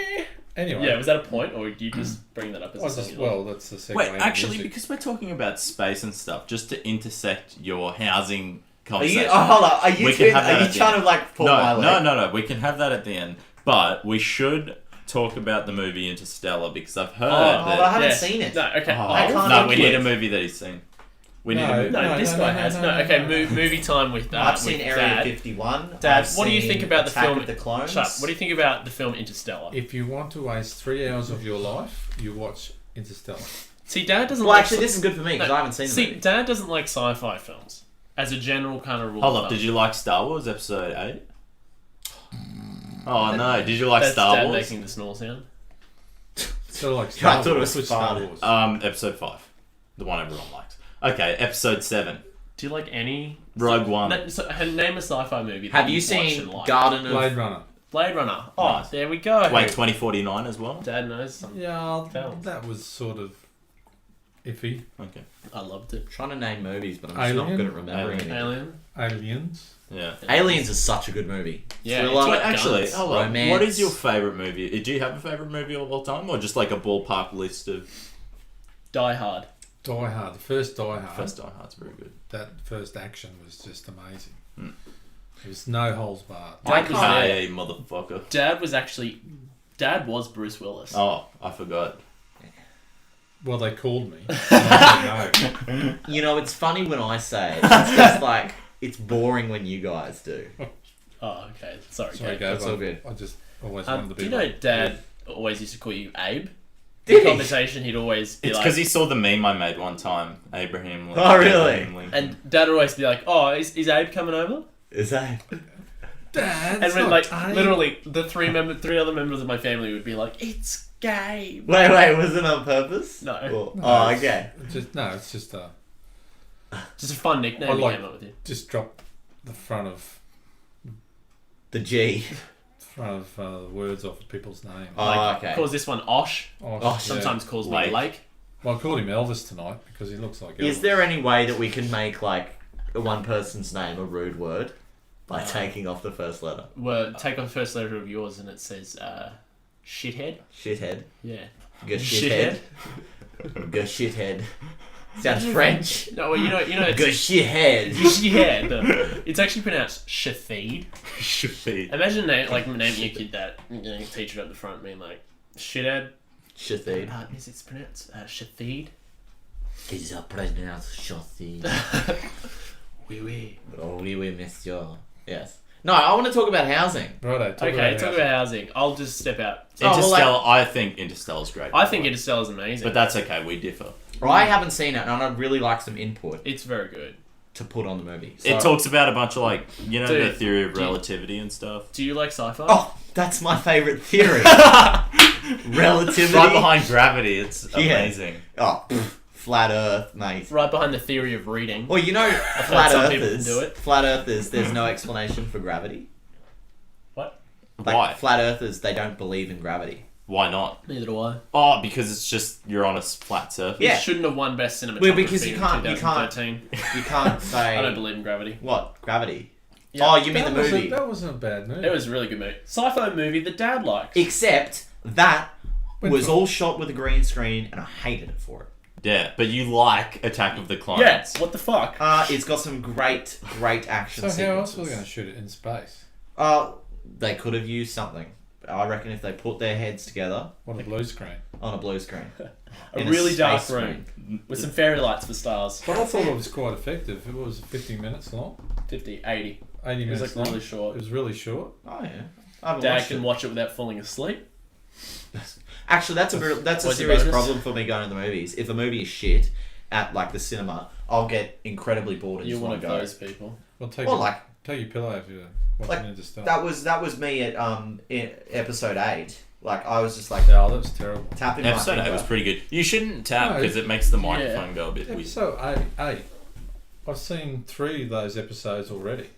Anyway. Yeah, was that a point, or do you just bring that up as I a song? just, you like? well, that's the segue. Wait, into actually, music. because we're talking about space and stuff, just to intersect your housing Are you? conversation. Oh, hold on. Are you? We can have that Are you at the trying end. to like pull my leg? No. We can have that at the end. But we should talk about the movie Interstellar because I've heard Oh, that. I haven't Yeah. seen it. No, okay. Oh, I can't no, we think need a of- movie that he's seen. We need No, a movie. No, this guy has. No, okay, movie time with I've seen with Area Dad. 51. Dad, I've what do you seen think about the Attack film? of the Clones? Shut up. What do you think about the film Interstellar? If you want to waste 3 hours of your life, you watch Interstellar. See, Dad doesn't Well, like... actually, this is good for me because I haven't seen the See, movie. Dad doesn't like sci-fi films as a general kind of rule. Hold of up, thumb. did you like Star Wars Episode 8? Oh no, did you like That's Star Dad Wars? making the snore sound. So like I Star thought it Wars. was Which Star fun. Wars? Episode 5. The one everyone likes. Okay, Episode 7. Do you like any... Rogue One. Name a sci-fi movie that Have you you've watched seen and liked. Garden of... Blade Runner. Blade Runner. Oh, Nice. there we go. Wait, 2049 as well? Dad knows. Yeah, Films. that was sort of iffy. Okay. I loved it. trying to name movies, but I'm just not Alien? good at remembering Alien. anything. Alien. Aliens. Yeah. Aliens is such a good movie. Yeah, Thriller, it's So got actually, guns. hold on. romance. What is your favourite movie? Do you have a favourite movie of all time? Or just like a ballpark list of... Die Hard. Die Hard. The first Die Hard. First Die Hard's very good. That first action was just amazing. Hmm. There was no holes barred. Dad was there. Hey, motherfucker. Dad was Bruce Willis. Oh, I forgot. Well, they called me. And I said no. You know, it's funny when I say it. It's just like, it's boring when you guys do. Oh, okay. Sorry, Sorry, Gabe. Gabe. That's all good. I just always wanted to be. Do you know like, Dad always used to call you Abe? Did In he? conversation, he'd always be It's like... because he saw the meme I made one time, Abraham Lincoln. Oh, really? Abraham Lincoln. And Dad would always be like, "Oh, is Abe coming over?" Is that? Dad, And when, like, literally, the three other members of my family would be like, "It's Gabe." Wait, was it on purpose? No. Or- No, oh, it's- okay. It's just Just a fun nickname I he like- came up with you. just drop the front of The G. the words off of people's names. Oh, Like, okay. calls this one Osh. Oh, yeah. Sometimes calls me Lake. Lake. Well, I called him Elvis tonight because he looks like Elvis. Is there any way that we can make, like, one person's name a rude word? By taking off the first letter. Well, take off the first letter of yours and it says, shithead. Shithead. Yeah. Go shithead. Go shithead. Sounds French. No, well, you know, Go it's shithead. shithead. It's actually pronounced shatheed. Should be. Imagine naming your kid that. Teach it up the front, being like, shithead. Shithead. Is it pronounced shatheed? Is it pronounced shithead? Oui, oui. Oh, oui, monsieur. Yes. No, I want to talk about housing. Righto, Talk about housing. I'll just step out. Oh, well, Interstellar, I think Interstellar's great. I think Interstellar's amazing. But that's okay, we differ. Well, I haven't seen it, and I'd really like some input It's very good. to put on the movie. It talks about a bunch of, like, you know, Dude, the theory of do you- relativity and stuff. Do you like sci-fi? Oh, that's my favourite theory. Relativity. Right behind gravity, it's Yeah. amazing. Oh, flat Earth, mate. Right behind the theory of reading. Well, you know, flat some people earthers. can do it. Flat earthers. There's no explanation for gravity. What? Like, Why? Flat earthers, they don't believe in gravity. Why not? Neither do I. Oh, because it's just you're on a flat surface. Yeah. It shouldn't have won Best Cinematography Well, because you in can't- 2013. You can't say. I don't believe in gravity. What gravity? Yeah. Oh, you mean the movie? That wasn't a bad movie. It was a really good movie. Sci-fi movie that Dad likes. Except that Went was for- all shot with a green screen, and I hated it for it. Yeah, but you like Attack of the Yeah, Clones. what the fuck? It's got some great action So sequences. how else were they going to shoot it in space? They could have used something. I reckon if they put their heads together What a blue screen. on a blue screen. A in really dark space room with some fairy lights for stars. But I thought it was quite effective. It was 50 minutes long, 50, 80. 80 It was minutes like long. really short. It was really short. Oh yeah. I haven't Dad watched can it. watch it without falling asleep. Actually, that's a What's your serious business? problem for me going to the movies. If a movie is shit at like the cinema, I'll get incredibly bored and You're just one want of to go. those people. Well, take, Well, your, like take your pillow if you're watching Like, Interstellar. that was me at in episode 8. Like I was just like Yeah, that was terrible. tapping Episode my 8 finger. was pretty good. You shouldn't tap No, because it makes the microphone go a bit weird. Episode 8. I've seen 3 of those episodes already.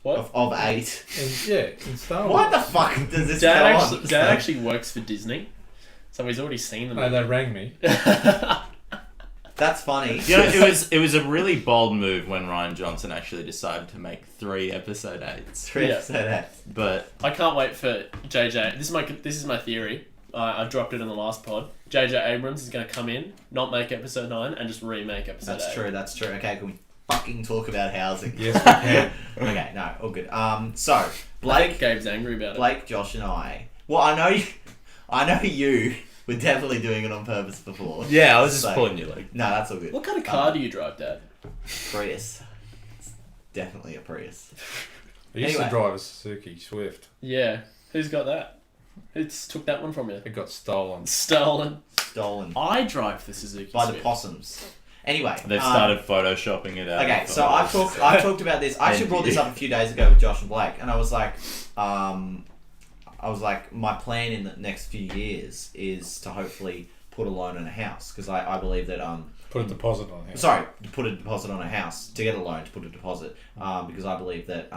What? of 8. In Star Wars. What the fuck does this Dad go actually, on? Dad actually works for Disney, so he's already seen them. No, they rang me. That's funny. You know, it was a really bold move when Ryan Johnson actually decided to make 3 episode 8s. Three Yeah. episode 8. But I can't wait for JJ. This is my theory. I dropped it in the last pod. JJ Abrams is going to come in, not make episode 9, and just remake episode 8. That's true. Okay, can we fucking talk about housing? Yes, we can. Okay, no, all good. So I think Blake, Gabe's angry about it. Blake, Josh, and I. Well, I know you were definitely doing it on purpose before. yeah, I was just So- pulling your leg. No, that's all good. What kind of car do you drive, Dad? Prius. It's definitely a Prius. I used Anyway. to drive a Suzuki Swift. Yeah. Who's got that? Who took that one from you? It got stolen. Stolen. Stolen I drive the Suzuki by the Swift. possums. Anyway, They've started photoshopping it out. Okay, of so I photos. talked about this. I actually brought this up a few days ago with Josh and Blake, and I was like, my plan in the next few years is to hopefully put a loan on a house because I believe that Put a deposit on it. sorry, to put a deposit on a house to get a loan to put a deposit because I believe that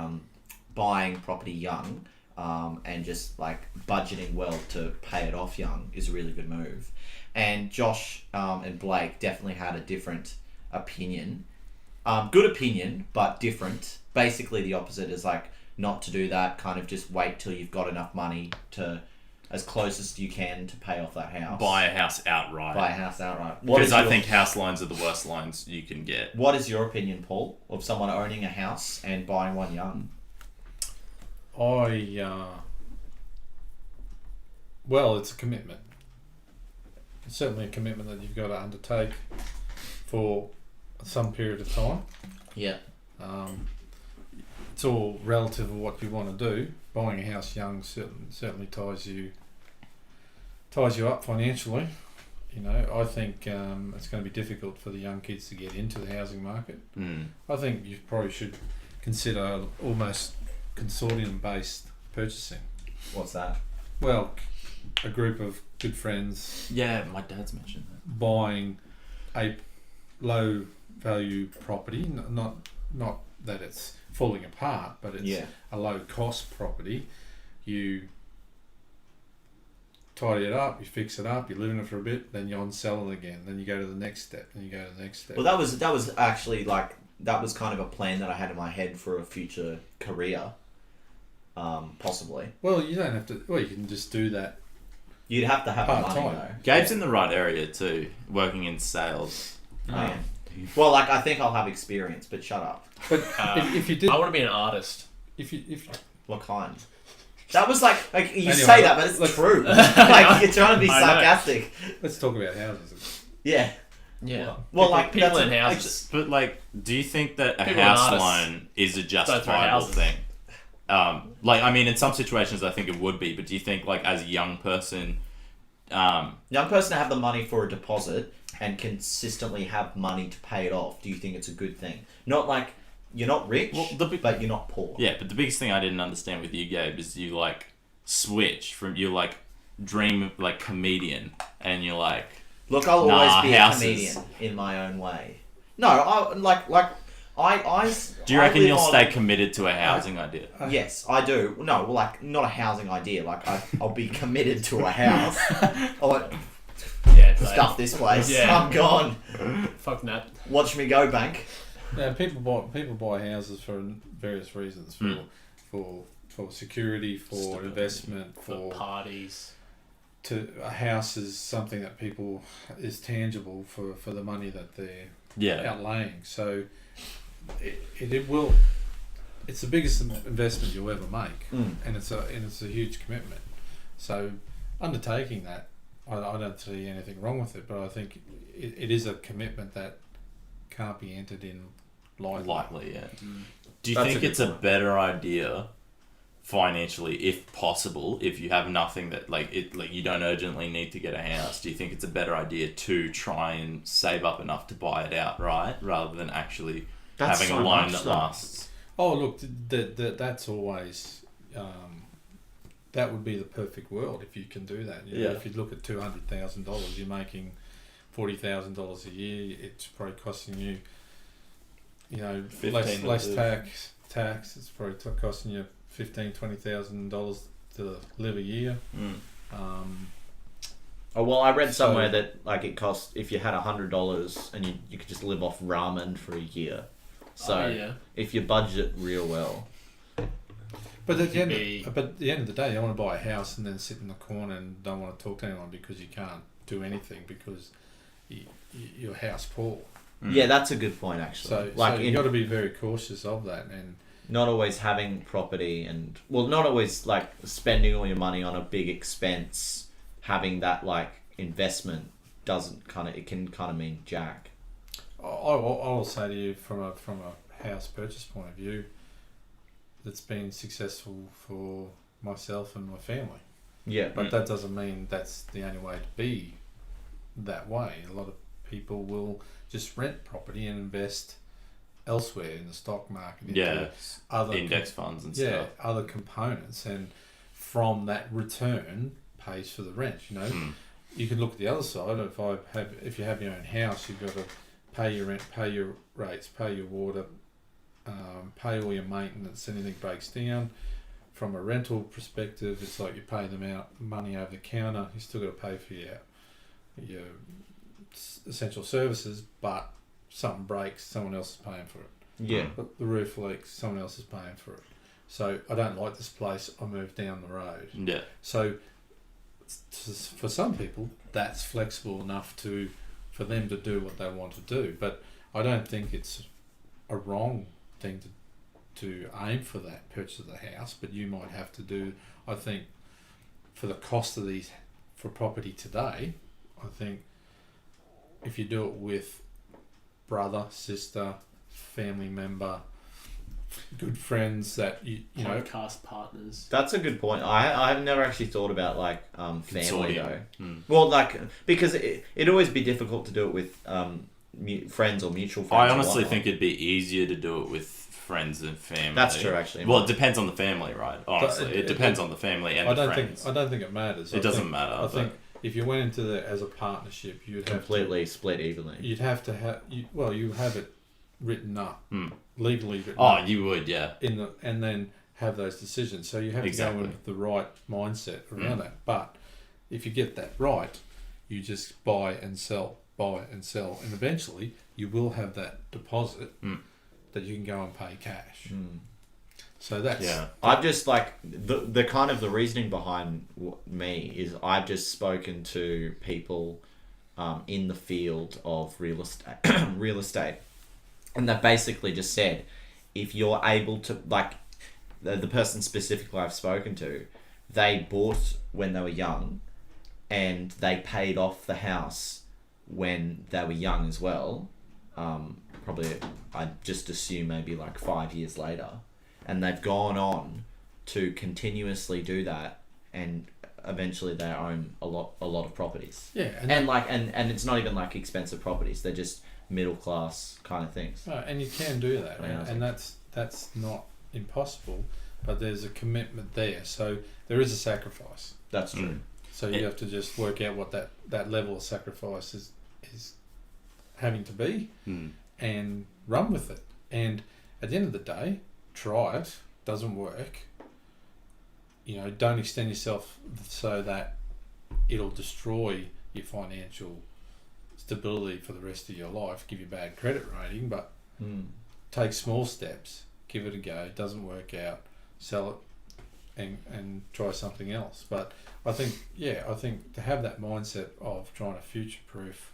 buying property young and just like budgeting well to pay it off young is a really good move. And Josh and Blake definitely had a different opinion. Good opinion, but different. Basically, the opposite is like not to do that. Kind of just wait till you've got enough money to, as close as you can, to pay off that house. buy a house outright. Buy a house outright. Because I think house loans are the worst loans you can get. What is your opinion, Paul, of someone owning a house and buying one young? Well, it's a commitment. It's certainly a commitment that you've got to undertake for some period of time. Yeah. It's all relative of what you want to do. Buying a house young certainly ties you up financially. You know, I think it's going to be difficult for the young kids to get into the housing market. I think you probably should consider almost consortium-based purchasing. What's that? Well, a group of good friends Yeah, my dad's mentioned that. buying a low value property, not that it's falling apart, but it's a low cost property. You tidy it up, you fix it up, you live in it for a bit, then you on-sell it again, then you go to the next step, then you go to the next step. Well, that was actually like, that was kind of a plan that I had in my head for a future career, possibly. Well, you don't have to. Well, you can just do that. You'd have to have the money Part-time. though. Gabe's in the right area too, working in sales. Yeah. Well, like, I think I'll have experience, but shut up. But if you did, I want to be an artist. if What kind? That was like you Anyway, say that, but it's true. Like, you're trying to be I know. sarcastic. let's talk about houses. Yeah. Yeah. Well, like, people that's in houses. But like, do you think that a People house and artists loan is a don't throw justifiable houses. thing? Like, I mean, in some situations, I think it would be. But do you think, like, as a young person, Young person to have the money for a deposit and consistently have money to pay it off. Do you think it's a good thing? Not like you're not rich, but you're not poor. yeah. But the biggest thing I didn't understand with you, Gabe, is you like switch from you like dream like comedian, and you're like, Look, I'll Nah, always be houses. a comedian in my own way. No, I. do you reckon live you'll on- stay committed to a housing idea? Yes, I do. No, well, like, not a housing idea. Like, I'll be committed to a house. I'll Yeah. stuff this place. Yeah. I'm gone. Fuck that. Watch me go, bank. Yeah, people buy houses for various reasons. For security, for Stability. investment, For for parties. to a house is something that people is tangible for the money that they're Yeah. outlaying. So it will. It's the biggest investment you'll ever make, and it's a huge commitment. So undertaking that, I don't see anything wrong with it, but I think it is a commitment that can't be entered in lightly. Yeah. Do you That's think a good it's a point. better idea financially, if possible, if you have nothing that like you don't urgently need to get a house? Do you think it's a better idea to try and save up enough to buy it outright rather than actually That's having so a loan much, that though. lasts? Oh, look, that's always that would be the perfect world if you can do that. You know, Yeah. if you look at $200,000, you're making $40,000 a year. It's probably costing you, less 15 tax. It's probably costing you $15,000-$20,000 to live a year. Oh, well, I read So- somewhere that like it cost, if you had $100 and you could just live off ramen for a year. So Oh, yeah. if you budget real well, But at the Could end, be- but at the end of the day, you want to buy a house and then sit in the corner and don't want to talk to anyone because you can't do anything because you're house poor. yeah, that's a good point actually. So, Like, you've got to be very cautious of that. And not always having property and, well, not always like spending all your money on a big expense. Having that like investment it can kind of mean jack. I will say to you from a house purchase point of view, that's been successful for myself and my family. Yeah. But that doesn't mean that's the only way to be that way. A lot of people will just rent property and invest elsewhere in the stock market. Into Yeah. other Index funds and yeah, stuff. other components, and from that return pays for the rent. You can look at the other side. If you have your own house, you've got to pay your rent, pay your rates, pay your water, pay all your maintenance. Anything breaks down. From a rental perspective, it's like you pay them out money over the counter. You still got to pay for your essential services, but something breaks, someone else is paying for it. Yeah. The roof leaks, someone else is paying for it. So I don't like this place, I move down the road. Yeah. So for some people, that's flexible enough for them to do what they want to do. But I don't think it's a wrong thing to aim for that purchase of the house. But you might have to do, I think, for the cost of for property today, I think if you do it with brother, sister, family member, good friends that you know, Podcast partners. That's a good point. I've never actually thought about like family though. Mm. Well, like because it'd always be difficult to do it with friends or mutual friends. I honestly or whatnot. think it'd be easier to do it with friends and family. That's true, actually. Well, it depends on the family, right? Honestly, it depends on the family and the friends. I don't think it matters. It doesn't matter. I think if you went into it as a partnership, you'd completely split evenly. You'd have to have you have it written up, legally written Oh, up. you would, yeah. And then have those decisions. So you have to go in with the right mindset around that. But if you get that right, you just buy and sell, and eventually you will have that deposit that you can go and pay cash. So that's I've just like the kind of the reasoning behind me is I've just spoken to people in the field of real estate, and they basically just said if you're able to, like the person specifically I've spoken to, they bought when they were young, and they paid off the house when they were young as well. Probably I'd just assume maybe like 5 years later. And they've gone on to continuously do that, and eventually they own a lot of properties. Yeah, and it's not even like expensive properties; they're just middle class kind of things. and you can do that, Yeah. and that's not impossible, but there's a commitment there. So there is a sacrifice. That's true. So you have to just work out what that level of sacrifice is having to be, and run with it. And at the end of the day, try it. Doesn't work. You know, don't extend yourself so that it'll destroy your financial stability for the rest of your life. Give you bad credit rating, but take small steps. Give it a go. It doesn't work out, sell it, and try something else. But I think to have that mindset of trying to future-proof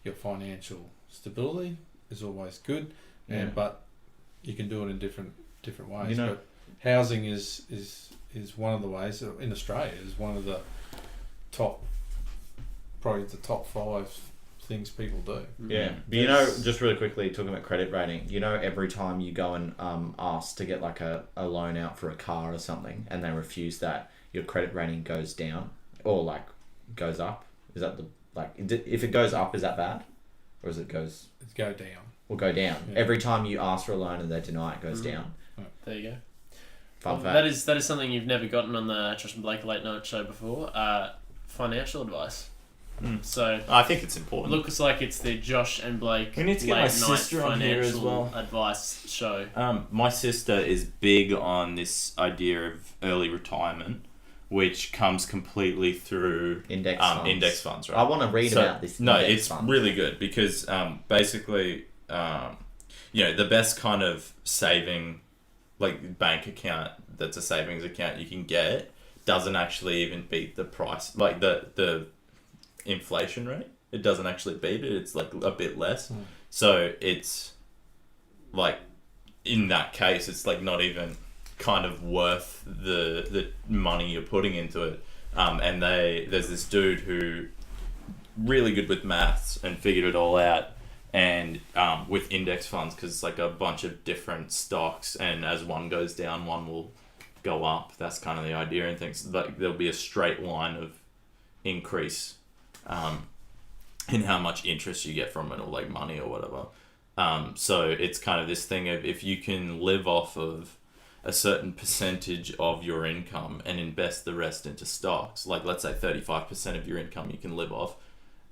your financial stability is always good. But you can do it in different ways. You know, but housing is one of the ways in Australia is one of the probably the top 5 things people do. Yeah, but you know, just really quickly talking about credit rating, you know, every time you go and ask to get like a loan out for a car or something, and they refuse that, your credit rating goes down or like goes up. Is that if it goes up, is that bad, or is it goes? It's go down. Will go down. Yeah. Every time you ask for a loan and they deny it, goes down. There you go. Fun fact. That is something you've never gotten on the Josh and Blake Late Night Show before. Financial advice. So I think it's important. looks like it's the Josh and Blake We need to get Late my Night sister on here as Financial well. Advice show. My sister is big on this idea of early retirement, which comes completely through Index funds. Index funds, right? I want to read about this. No, index it's fund. really good because basically, the best kind of saving, like bank account that's a savings account you can get doesn't actually even beat the price, like the inflation rate. It doesn't actually beat it. It's like a bit less. So it's like in that case, it's like not even kind of worth the money you're putting into it. And there's this dude who really good with maths and figured it all out. And with index funds, because it's like a bunch of different stocks, and as one goes down, one will go up. That's kind of the idea, and things like there'll be a straight line of increase in how much interest you get from it, or like money or whatever. So it's kind of this thing of if you can live off of a certain percentage of your income and invest the rest into stocks, like let's say 35% of your income you can live off,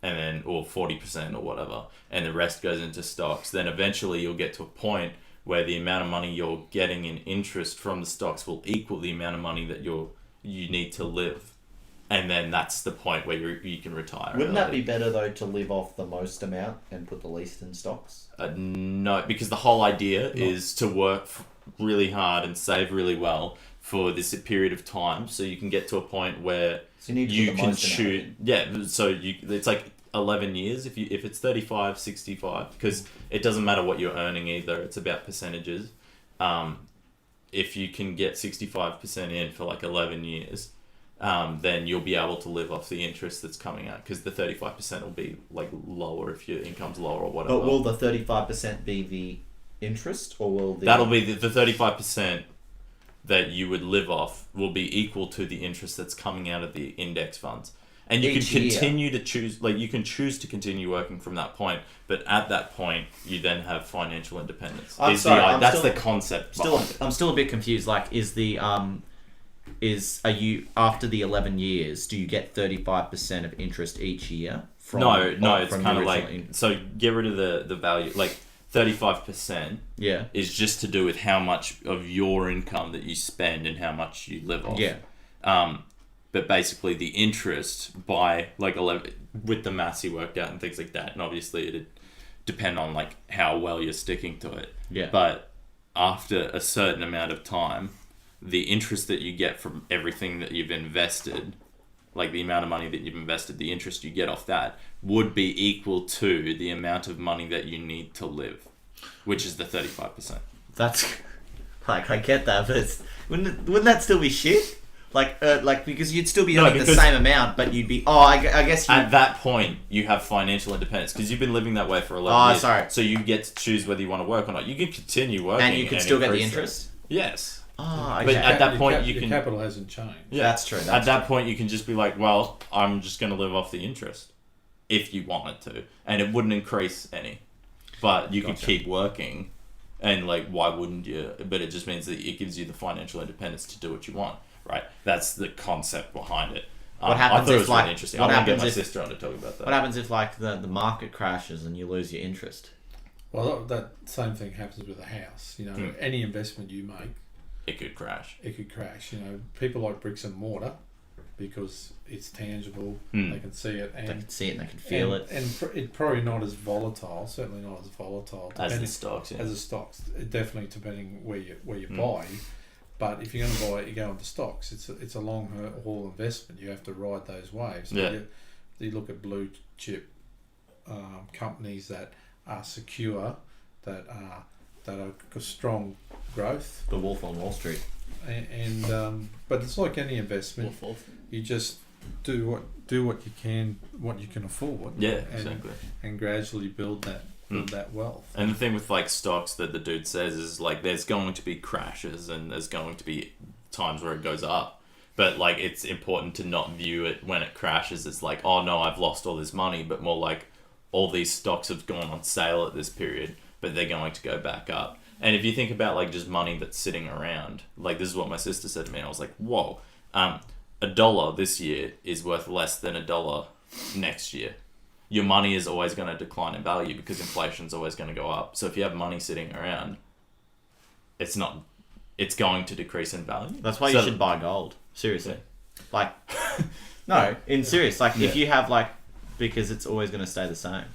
and then or 40% or whatever, and the rest goes into stocks, then eventually you'll get to a point where the amount of money you're getting in interest from the stocks will equal the amount of money that you need to live. And then that's the point where you can retire. Wouldn't that be better though to live off the most amount and put the least in stocks? No, because the whole idea is to work really hard and save really well for this period of time, so you can get to a point where So you need to you put the can most amount shoot. in. Yeah, so it's like 11 years if it's 35, 65, because it doesn't matter what you're earning either. It's about percentages. If you can get 65% in for like 11 years, then you'll be able to live off the interest that's coming out, because the 35% will be like lower if your income's lower or whatever. But will the 35% be the interest, or will the... That'll be the 35% that you would live off will be equal to the interest that's coming out of the index funds. And you Each can year. continue to choose, like you can choose to continue working from that point, but at that point you then have financial independence. I'm sorry, I'm that's still- the concept. Still, behind it. I'm still a bit confused. Like, are you after the 11 years? Do you get 35% of interest each year? From No, or it's from kind the of like original so get rid of the value. Like 35% yeah, is just to do with how much of your income that you spend and how much you live off. yeah, But basically the interest by like 11 with the maths you worked out and things like that, and obviously it'd depend on like how well you're sticking to it. yeah. But after a certain amount of time, the interest that you get from everything that you've invested, like the amount of money that you've invested, the interest you get off that would be equal to the amount of money that you need to live, which is the 35%. That's like, I get that, but wouldn't that still be shit? Like because you'd still be No, earning the because- same amount, but you'd be I guess you. At that point, you have financial independence because you've been living that way for 11 Oh, years. sorry. So you get to choose whether you want to work or not. You can continue working. and you can still get the increase that. interest. Yes. Oh, But okay. at that point, you your can- capital hasn't changed. Yeah. That's true. At That's that point, you can just be like, well, I'm just going to live off the interest if you wanted to. And it wouldn't increase any. But you could Gotcha. keep working. And, like, why wouldn't you? But it just means that it gives you the financial independence to do what you want, right? That's the concept behind it. What I happens thought it if, was like, really interesting. what I want to get happens my if- sister on to talk about that. What happens if like the market crashes and you lose your interest? Well, that same thing happens with a house. You know, any investment you make, It could crash. it could crash. You know, people like bricks and mortar because it's tangible. Hmm. They can see it, They and can see it and they can feel it. and it's probably not as volatile. Certainly not as volatile As the depending- stocks, yeah. as the stocks. Definitely depending where you Mm. buy. But if you're going to buy it, you go into stocks. It's a long haul investment. You have to ride those waves. But Yeah. you look at blue chip companies that are secure, that are strong growth, The Wolf on Wall Street. and but it's like any investment. You just do what you can afford. Yeah, and, exactly. and gradually build that wealth. And the thing with like stocks that the dude says is like there's going to be crashes and there's going to be times where it goes up. But like it's important to not view it when it crashes as like, oh no, I've lost all this money, but more like all these stocks have gone on sale at this period, but they're going to go back up. And if you think about like just money that's sitting around, like this is what my sister said to me, and I was like, whoa, $1 this year is worth less than $1 next year. Your money is always going to decline in value because inflation's always going to go up. So if you have money sitting around, it's going to decrease in value. That's why So- you should buy gold. Seriously. Like, no, in serious. Like, if Yeah. you have, like, because it's always going to stay the same.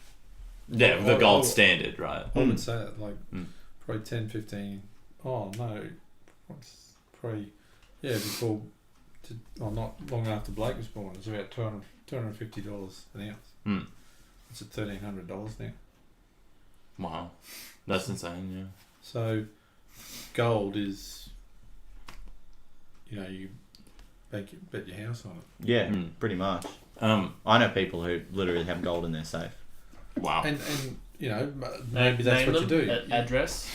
Yeah, the Oh, gold oh. standard, right? I would say that like Mm. probably 10, 15. Oh no, what's probably before. Not long after Blake was born. It's about $250 an ounce. Mm. It's at $1,300 now. Wow, that's insane. Yeah. So gold is, you bet your house on it. Yeah, Mm. pretty much. Um. I know people who literally have gold in their safe. Wow. And maybe that's Name what you them, do. Address.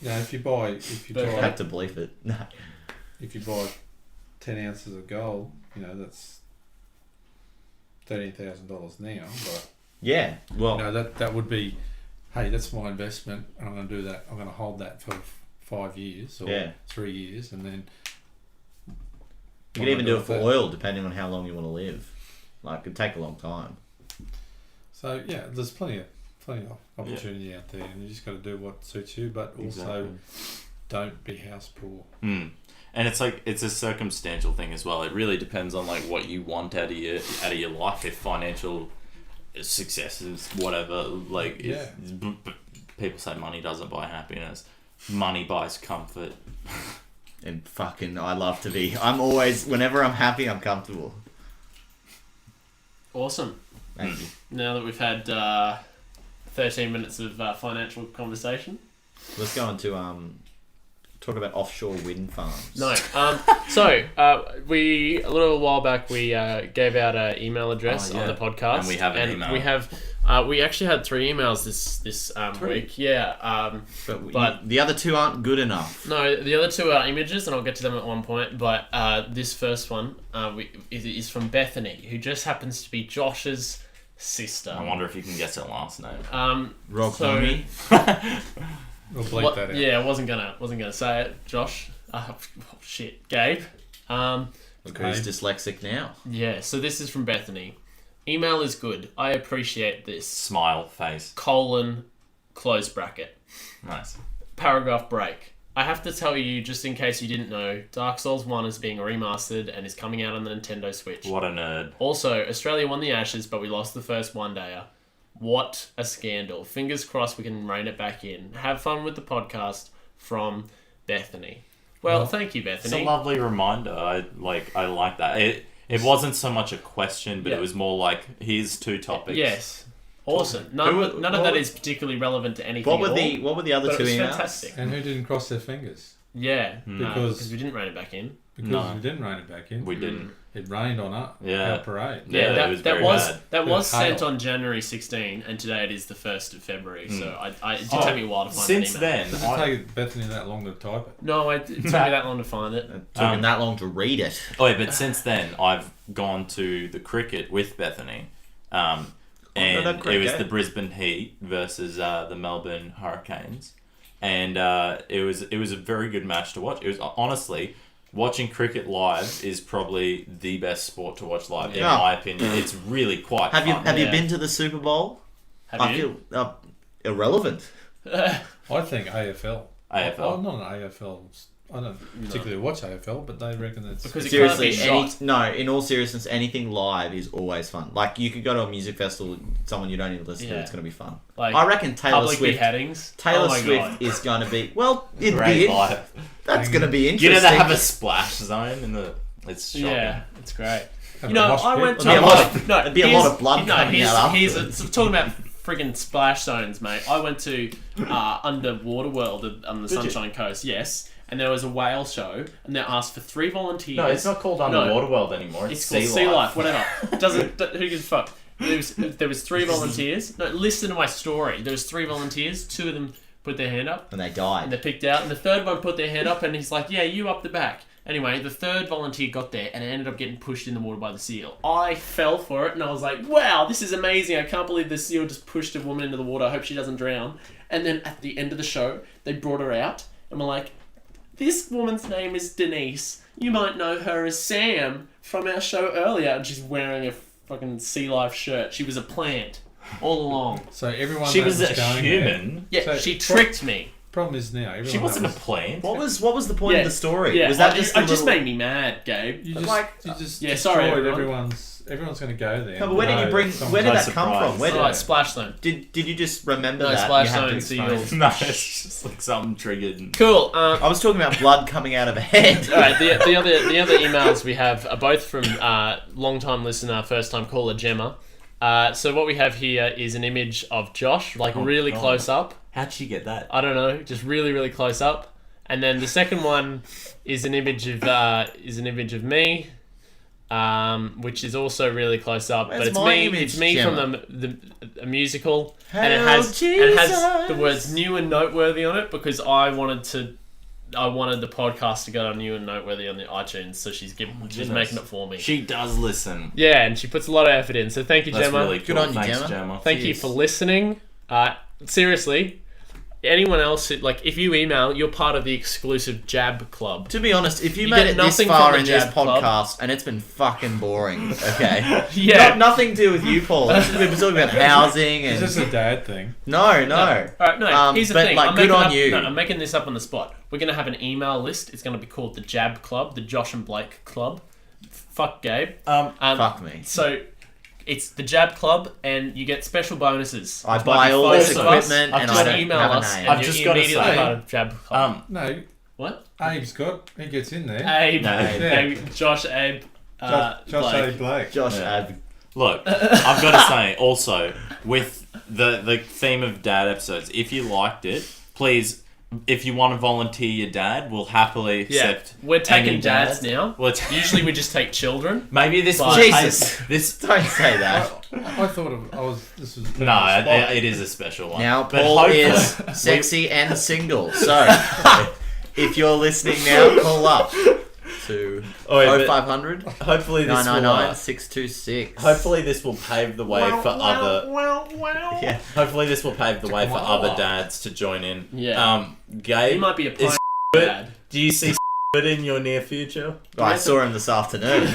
If you buy But- I have to believe it. No. if you buy 10 ounces of gold, that's $13,000 now. But Yeah, well, that would be, hey, that's my investment, and I'm going to do that. I'm going to hold that for 5 years or Yeah. 3 years, and then you can even do it for oil, depending on how long you want to live. Like, it could take a long time. So yeah, there's plenty of opportunity out there, and you just got to do what suits you, but also Exactly. don't be house poor. Mm. And it's like it's a circumstantial thing as well. It really depends on like what you want out of your life. If financial success is whatever, like Yeah. people say money doesn't buy happiness, money buys comfort. And fucking, I love to be. I'm always, whenever I'm happy, I'm comfortable. Awesome. Thank you. Now that we've had 13 minutes of financial conversation, Let's go into talk about offshore wind farms. No. We a little while back we gave out an email address Oh, yeah. on the podcast, And we have an email. We have we actually had 3 emails this week. Yeah. But the other 2 aren't good enough. No, the other 2 are images, and I'll get to them at one point. But this first one is from Bethany, who just happens to be Josh's sister. I wonder if you can guess her last name. Rob so- Homie. We'll bleep that out. Yeah, I wasn't gonna say it, Josh. Shit, Gabe. Look who's dyslexic now. Yeah. So this is from Bethany. Email is good. I appreciate this. Smile face. Close bracket. Nice. Paragraph break. I have to tell you, just in case you didn't know, Dark Souls 1 is being remastered and is coming out on the Nintendo Switch. What a nerd. Also, Australia won the Ashes, but we lost the first one-dayer. What a scandal. Fingers crossed we can rein it back in. Have fun with the podcast, from Bethany. Well, thank you, It's a Bethany. lovely reminder. I like that. It wasn't so much a question, but Yeah. it was more like, here's 2 topics. Yes. Awesome. None of that is particularly relevant to anything What were at all, what were the other but 2 it was emails? fantastic. And who didn't cross their fingers? Yeah. Because- Because we didn't rein it back in. Because No. we didn't rein it back in. We didn't. It rained on our parade. Yeah, that it was that very was bad. that was It was sent hail. on January 16, and today it is the 1st of February. So it did Oh, take me a while to find Since that email. then, Does it take Bethany that long to type it? No, it took me that long to find it. It took him that long to read it. but since then, I've gone to the cricket with Bethany. And great it was game. the Brisbane Heat versus the Melbourne Hurricanes. And it was a very good match to watch. It was honestly... Watching cricket live is probably the best sport to watch live, in Yeah. my opinion. It's really quite Have you fun. have you Yeah. been to the Super Bowl? Have I you? feel irrelevant. I think AFL. AFL. Oh, not an AFL. I don't particularly watch AFL, but they reckon it's... Because it Seriously, can't be shot. in all seriousness, anything live is always fun. Like, you could go to a music festival, someone you don't even listen to, Yeah. it's going to be fun. Like, I reckon Taylor public Swift. beheadings. Taylor Oh my Swift God. is going to be it'd Great be live. that's going to be interesting. You know they have a splash zone in the... It's shocking. Yeah, it's great. Have You know, a mosh I pit. went to There'd be a lot of- no. there'd be a lot of blood coming out Here's afterwards. talking about friggin' splash zones, mate. I went to Underwater World on the Did you? Sunshine Coast, yes, and there was a whale show, and they asked for 3 volunteers. No, it's not called Underwater World anymore. It's called Sea Life, whatever. Who gives a fuck? There was 3 volunteers. No, listen to my story. There was 3 volunteers. 2 of them put their hand up, And they died. and they picked out, and the third one put their hand up, and he's like, "Yeah, you up the back." Anyway, the third volunteer got there, and it ended up getting pushed in the water by the seal. I fell for it, and I was like, "Wow, this is amazing! I can't believe the seal just pushed a woman into the water. I hope she doesn't drown." And then at the end of the show, they brought her out, and we're like, "This woman's name is Denise. You might know her as Sam from our show earlier." And she's wearing a fucking Sea Life shirt. She was a plant all along. So everyone She that was a going human. Yeah, So- she tricked me. Problem is now everyone She wasn't a that plant. What was the point of the story? Yeah, was that it just just made me mad, Gabe. you But just, like- you just Yeah, sorry, destroyed everyone. everyone's going to go there. No, but where did you bring? Someone- Where did No that come surprise. from? Where Alright, did Splash Zone. did you just remember No, that? Splash You have to Zone explain. seals. No, it's just like something triggered. Cool. I was talking about blood coming out of a head. All right, the other emails we have are both from long-time listener, first-time caller Gemma. So what we have here is an image of Josh, like really God. close up. How'd she get that? I don't know, just really, really close up. And then the second one is an image of me, which is also really close up. Where's but it's my me. image, It's me Gemma? from a musical, and it Hail has the Jesus. words "new and noteworthy" on it because I wanted the podcast to go on new and noteworthy on the iTunes, so she's goodness. making it for me. She does listen. Yeah, and she puts a lot of effort in. So thank you, That's Gemma. really cool. Good on you, Thanks, Gemma. Gemma. Thank you Cheers. for listening. Seriously, anyone else who, like, if you email, you're part of the exclusive Jab Club. To be honest, if you You made get it this nothing far from in the this Jab Club. podcast and it's been fucking boring, okay? Yeah. Nothing to do with you, Paul. We've been talking about housing Is and this a dad thing? no. All right, no. Here's the but, thing. like, I'm good making on up, you. No, I'm making this up on the spot. We're gonna have an email list. It's gonna be called the Jab Club, the Josh and Blake Club. Fuck Gabe. Fuck me. So it's the Jab Club, and you get special bonuses. I It's buy like all photos this of us. equipment and Just I don't email have a us, name. and I've you're just gotta immediately say- part of Jab Club. No, What? Abe's got. He gets in there. Abe, No. Abe, Josh, Abe, Josh Blake. A. Blake. Josh, Yeah. Look, I've got to say also with the theme of dad episodes, if you liked it, please if you want to volunteer your dad, we'll happily accept. We're taking any dads now. Well, it's, Usually we just take children. maybe this But- will Jesus. This Don't say that. I thought this was no, it is a special one. Now But Paul hopefully- is sexy and single. So if you're listening now, call up to Oh, wait, but 0500 hopefully this will. 999 626. Hopefully this will pave the way for other. Yeah. Hopefully this will pave the way for Wow. other dads to join in. Yeah. Gabe, He might be a is pioneer dad. do you see in your near future? I saw him this afternoon.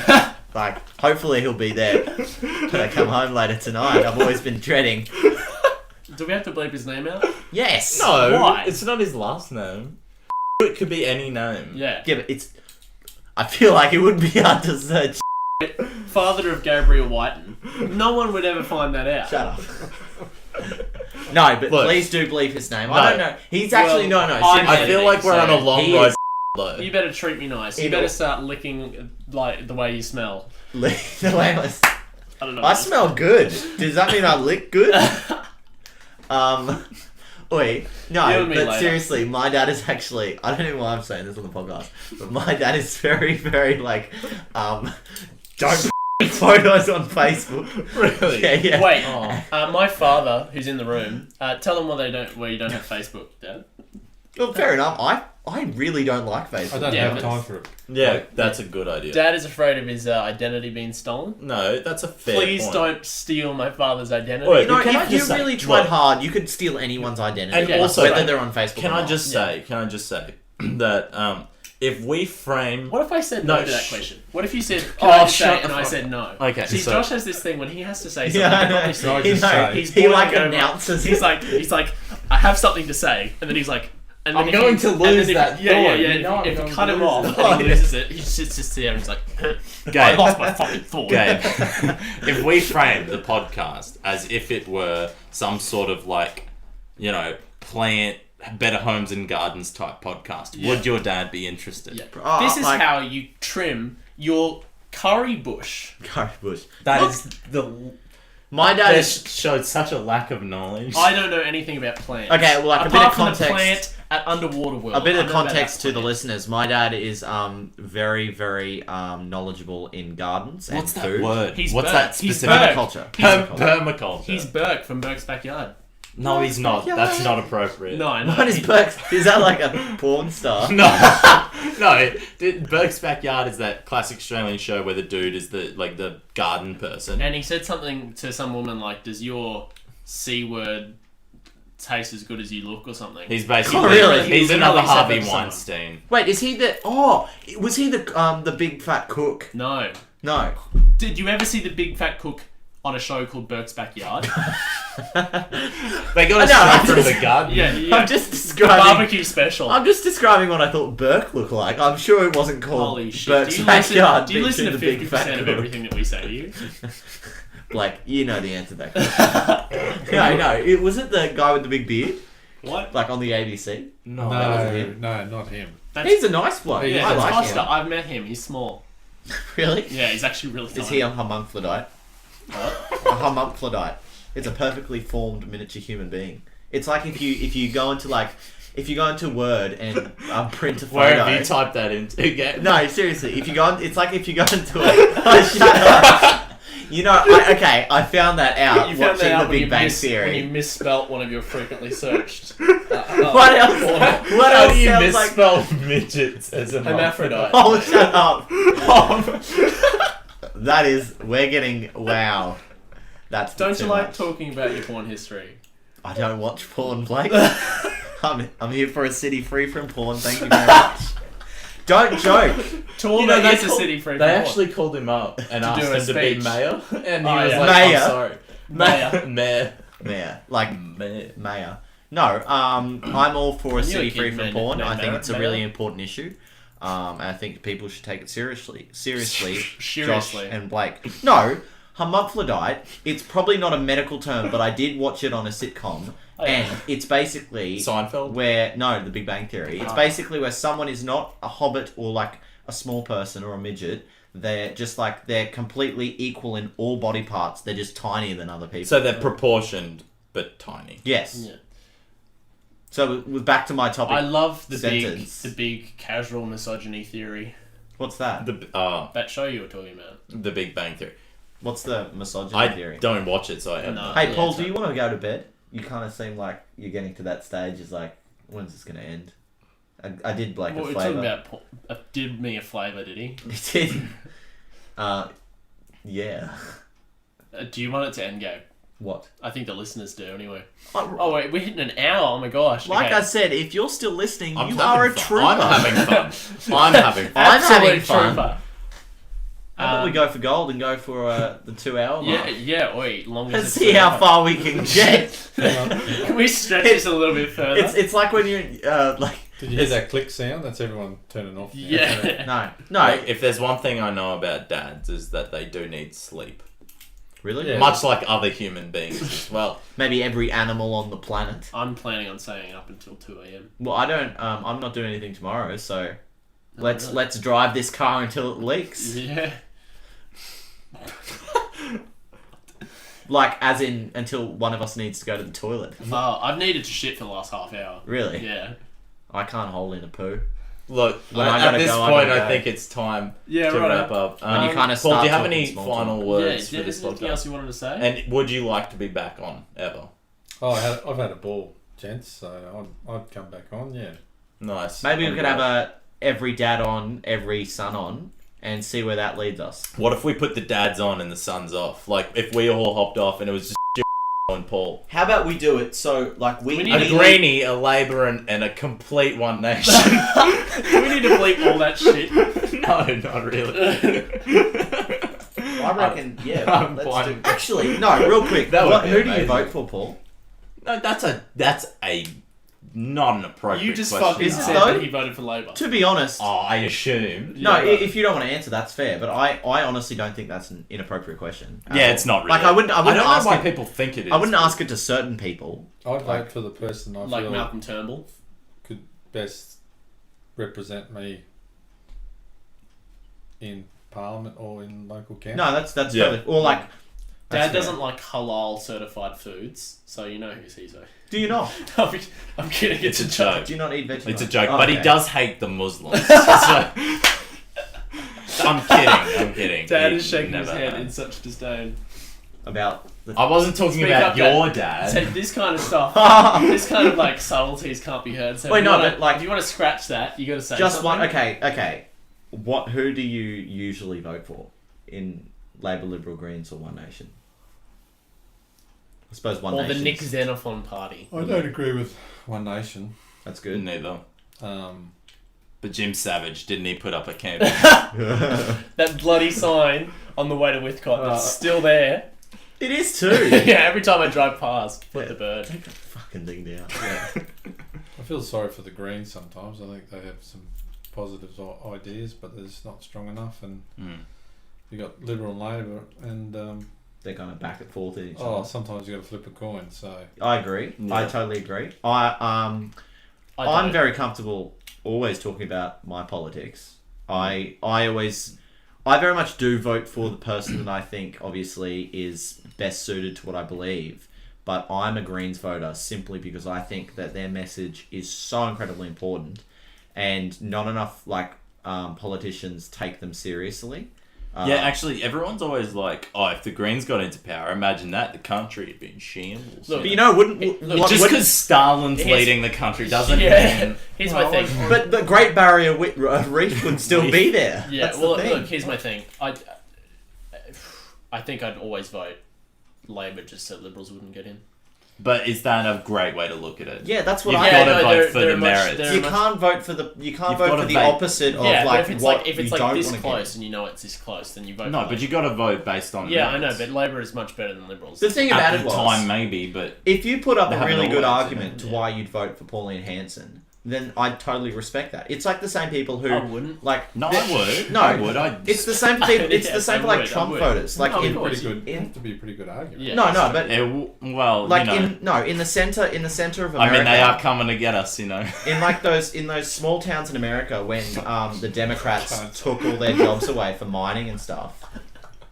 Like, hopefully he'll be there when I come home later tonight. I've always been dreading. Do we have to bleep his name out? Yes. No, Why? it's not his last name. It could be any name. Yeah. Yeah, but it's. I feel like it wouldn't be hard to search. Father of Gabriel Whiten. No one would ever find that out. Shut up. No, but Look. please do bleep his name. No. I don't know. He's actually Well, no. I seriously. I feel like we're on a long He road. is- Though. You better treat me nice. You He better will- start licking like the way you smell. The way I don't know. I smell good. Does that mean I lick good? Wait, You no, and me but later. seriously, my dad is actually, I don't know why I'm saying this on the podcast, but my dad is very, very like, don't photos on Facebook. Really? Yeah. Wait, Oh. my father, who's in the room, tell them where you don't have Facebook, Dad. Well, fair enough. I really don't like I Facebook. don't Yeah, have but- time for it. Yeah, that's a good idea. Dad is afraid of his identity being stolen. No, that's a fair Please point. don't steal my father's identity. Wait, You know, Can I if you just say- really tried look. hard, you could steal anyone's identity, And like, also- whether they're on Facebook Can or I not. just say? Can I just say that if we frame? What if I said no No, to that shh. question? What if you said, can Oh, I just shut say, the and I fuck said no? Okay, See, so- Josh has this thing when he has to say something. Yeah, I he know. probably So I says- just say- he's He like boiling over. announces He's like, I have something to say, and then he's like, and then I'm if going you- to and then lose if- that Yeah, thought. yeah. You know I'm If you going cut to him lose off, it. and he loses it. He sits just there and he's like, I Gabe, lost my fucking thought. Gabe, if we frame the podcast as if it were some sort of like, plant better homes and gardens type podcast, would your dad be interested? Yeah. Oh, This is like- how you trim your curry bush. Curry bush. That Look, is the. my dad That is. showed such a lack of knowledge. I don't know anything about plants. Okay, well, like, a apart bit of from context- the plant at Underwater World. A bit I of know about context that to the plant. listeners. My dad is very, very knowledgeable in gardens What's and that food. word? He's What's Berg. that He's specific? Berg. Permaculture. Permaculture. He's Burke from Burke's Backyard. No, he's not. That's not appropriate. No, I know. What is Burke's? Is that like a porn star? No. Burke's Backyard is that classic Australian show where the dude is the garden person. And he said something to some woman like, "Does your C word taste as good as you look?" or something. He's basically Oh, really? he's another Literally said Harvey that to someone. Weinstein. Wait, is he the? Oh, was he the big fat cook? No. No. Did you ever see the Big Fat Cook on a show called Burke's Backyard? They got a I know, straight I'm from just- the garden. yeah. I'm just The describing. barbecue special. I'm just describing what I thought Burke looked like. I'm sure it wasn't called Holy shit. Burke's Do you Backyard. listen, do you listen to featuring the 50% big fat of cook. everything that we say to you? Blake, you know the answer to that question. No. Was it the guy with the big beard? What? Like on the ABC? No, that wasn't him. No, not him. He's a nice bloke. Yeah, I that's like Costa. him. I've met him. He's small. Really? Yeah, he's actually really tiny. Is he a homunculodite? A homunculodite. It's a perfectly formed miniature human being. It's like if you go into Word and print a photo. Where have you typed that into again? No, seriously. If you go, it's like if you go into it. Oh, shut up. You know, I found that out You found watching that out The when Big you Bang when you Theory. misspelt one of your frequently searched. What else? What How else do you sounds like? misspell midgets as a Hermaphrodite. Oh, shut up! That is, we're getting wow. That's Don't too you like much. talking about your porn history? I don't watch porn, Blake. I'm here for a city free from porn. Thank you very much. Don't joke. Tour You know, that they is a call- city free They from actually called him up and To asked do a him to be speech. mayor, and he Oh, was yeah. like, Mayor. "I'm sorry, Mayor. mayor, Mayor, like mayor." mayor. No, I'm all for a Knew a city kid free from named- porn. named I think Mayor. it's a really important issue. And I think people should take it seriously. Seriously, Josh Seriously. and Blake. No, hermaphrodite. It's probably not a medical term, but I did watch it on a sitcom, Oh, yeah. and it's basically Seinfeld. The Big Bang Theory. It's basically where someone is not a hobbit or like a small person or a midget. They're just like they're completely equal in all body parts. They're just tinier than other people. So they're proportioned but tiny. Yes. Yeah. So we're back to my topic. I love the sentence. big casual misogyny theory. What's that? That show you were talking about. The Big Bang Theory. What's the misogyny I theory? don't watch it, so I have No. no. Hey, Yeah, Paul, it's do you want to go to bed? You kind of seem like you're getting to that stage. Is like, when's this going to end? I did like What a we're talking flavour. about? Did me a flavour? Did he? He did. Yeah. Do you want it to end, Gabe? What? I think the listeners do anyway. Oh, Oh wait, we're hitting an hour. Oh my gosh. like okay. I said, if you're still listening, I'm you having are a fun. trooper. I'm having fun. I'm having fun. I'm Absolute having fun. trooper. How about we go for gold and go for the 2 hour mark? Yeah. Wait, longer. Let's see how far we can get. Can we stretch this a little bit further? It's like when you're like. Did you hear that click sound? That's everyone turning off. now. Yeah. No. Like, if there's one thing I know about dads is that they do need sleep. Really? Yeah. Much like other human beings as well. Maybe every animal on the planet. I'm planning on staying up until 2 a.m. Well, I don't. I'm not doing anything tomorrow, so let's really? let's drive this car until it leaks. Yeah. Like, as in until one of us needs to go to the toilet. I've needed to shit for the last half hour. Really? Yeah. I can't hold in a poo. Look, When I at gotta this go, I point, gotta I go. think it's time Yeah, to right. wrap up. When you kinda Paul, start do you have talking any small final talk. words Yeah. for this Is there anything else podcast? you wanted to say? And would you like to be back on ever? Oh, I've had a ball, gents. So I'd come back on. Yeah. Nice. Maybe we could have every dad on, every son on, and see where that leads us. What if we put the dads on and the sons off? Like, if we all hopped off and it was just and Paul. How about we do it so, like, We A need to Greenie, a Labour, and a complete One Nation. Do we need to bleep all that shit? No, not really. I reckon, yeah. I'm Let's fine. do. Actually, no. Real quick. That would be Who do you amazing. vote for, Paul? No, that's a not an appropriate You just question. fucking Is it said though? that he voted for Labour. To be honest, Oh, I assume. no. Yeah, right. If you don't want to answer, that's fair. But I honestly don't think that's an inappropriate question. at Yeah, all. it's not really. Like, I wouldn't I don't know ask why it. people think it is. I wouldn't ask it to certain people. I'd vote for the person I Like feel Malcolm Turnbull. could best represent me in Parliament or in local council. No, that's Yeah. totally. Or like, Dad that's fair. doesn't like halal certified foods, so you know who's he's voting. Do you not? I'm kidding. It's, It's a a joke. joke. Do you not eat vegetables? It's a joke, Oh, but he okay. does hate the Muslims. So- I'm kidding. I'm kidding. Dad He is shaking his never head has. in such disdain. About the. I wasn't talking Speak about up, your So dad. this kind of stuff, this kind of like subtleties can't be heard. So Wait, if you no, wanna, but, like- if you want to scratch that, you got to say Just something. one. Okay. Who do you usually vote for in Labour, Liberal, Greens, or One Nation? I suppose One Or Nation. the Nick Xenophon party. I don't agree with One Nation. That's good. Neither. Um, But Jim Savage, didn't he put up a campaign? That bloody sign on the way to Whitcott that's still there. It is too. Yeah, every time I drive past, flip the bird. Take that fucking thing down. I feel sorry for the Greens sometimes. I think they have some positive ideas, but they're just not strong enough. And you got Liberal and Labor, and They're kind of back and forth at each oh, other. sometimes you got to flip a coin. So I agree. Yeah. I totally agree. I'm don't. very comfortable always talking about my politics. I very much do vote for the person that I think obviously is best suited to what I believe. But I'm a Greens voter simply because I think that their message is so incredibly important, and not enough politicians take them seriously. Yeah, actually, everyone's always like, "Oh, if the Greens got into power, imagine that the country would be in shambles." Look, But you know, wouldn't Look, just wouldn't- because Stalin's Here's- leading the country doesn't Yeah. mean. Here's my thing. But the Great Barrier Reef would still be there. Yeah, That's well, the thing. look, here's my thing. I think I'd always vote Labour just so Liberals wouldn't get in. But is that a great way to look at it? Yeah, that's what You've I. got to no, vote they're- for they're the much- merits. they're- You much- can't vote for the. You can't You've vote gotta for the vote. opposite of Yeah, but like if it's what like if it's you like don't this want to close and you know it's this close, then you vote. No, for but you Labour. got to vote based on. Yeah, I know, merits. but Labour is much better than Liberals. The thing about At it the was, time, maybe, but if you put up They a haven't really good always, argument to yeah. why you'd vote for Pauline Hanson, then I'd totally respect that. It's like the same people who I wouldn't. like. no, I would. No, I would. I. It's the same people. It's Yes, the same I for like would, I Trump would. voters. Like No, of in, course. pretty good. in- Have to be a pretty good argument. Yeah. no, but Well, like you know. in the center of America. I mean, they are coming to get us, you know. in like those small towns in America when the Democrats took all their jobs away for mining and stuff.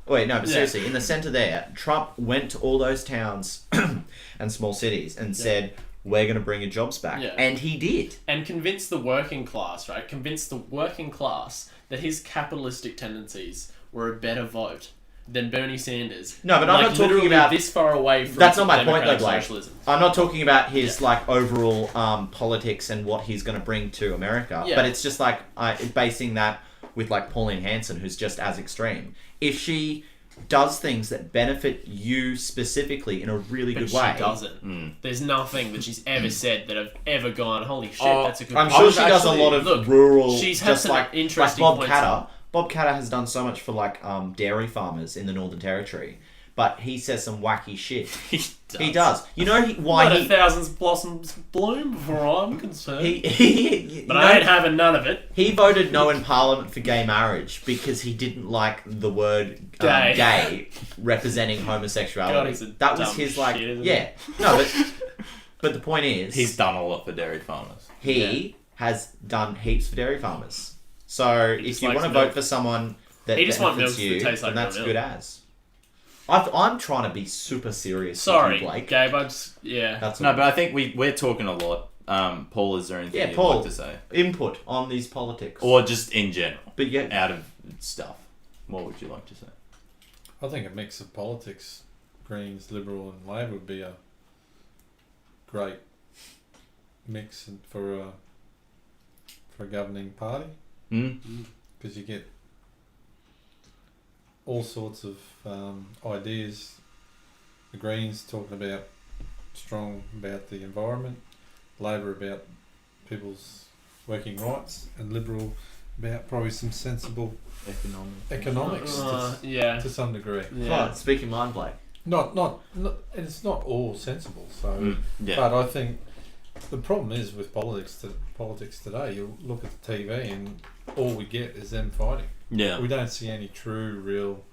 Wait, no, but Yeah. seriously, in the center there, Trump went to all those towns and small cities and said, we're going to bring your jobs back. Yeah. And he did. And convince the working class, right? Convince the working class that his capitalistic tendencies were a better vote than Bernie Sanders. No, but I'm not talking literally about... this far away from That's not my point, though, democratic Blake. socialism. I'm not talking about his like overall politics and what he's going to bring to America. Yeah. But it's just like basing that with like Pauline Hanson, who's just as extreme. If she does things that benefit you specifically in a really But good she way... doesn't. There's nothing that she's ever said that I've ever gone, holy shit, Oh, that's a good I'm point. sure she does a lot of Look, rural... she's had just some like interesting Bob points. Catter. Bob Catter has done so much for like dairy farmers in the Northern Territory. But he says some wacky shit. He does. You know why Let he... a thousand blossoms bloom before I'm concerned. But I ain't having none of it. He voted no in Parliament for gay marriage because he didn't like the word gay representing homosexuality. God, he's a that was dumb his like, shit, isn't yeah. No, but the point is, He's done a lot for dairy farmers. he has done heaps for dairy farmers. So He if just you likes want to milk. vote for someone that He just wants benefits milk that you, tastes then like that's milk. good as. I'm trying to be super serious. Sorry, with you, Blake. Gabe, I just, yeah. That's No, all. but I think we're talking a lot. Paul, is there anything Yeah, you'd Paul. like to say? Input on these politics. Or just in general, but yeah, out of stuff. What would you like to say? I think a mix of politics, Greens, Liberal, and Labor would be a great mix for a governing party, because you get all sorts of ideas. The Greens talking about strong about the environment, Labor about people's working rights, and Liberal about probably some sensible economics Yeah. to some degree. Yeah. speaking mind, Blake. Not it's not all sensible. So, Yeah. but I think the problem is with politics today. You look at the TV and all we get is them fighting. Yeah. We don't see any true, real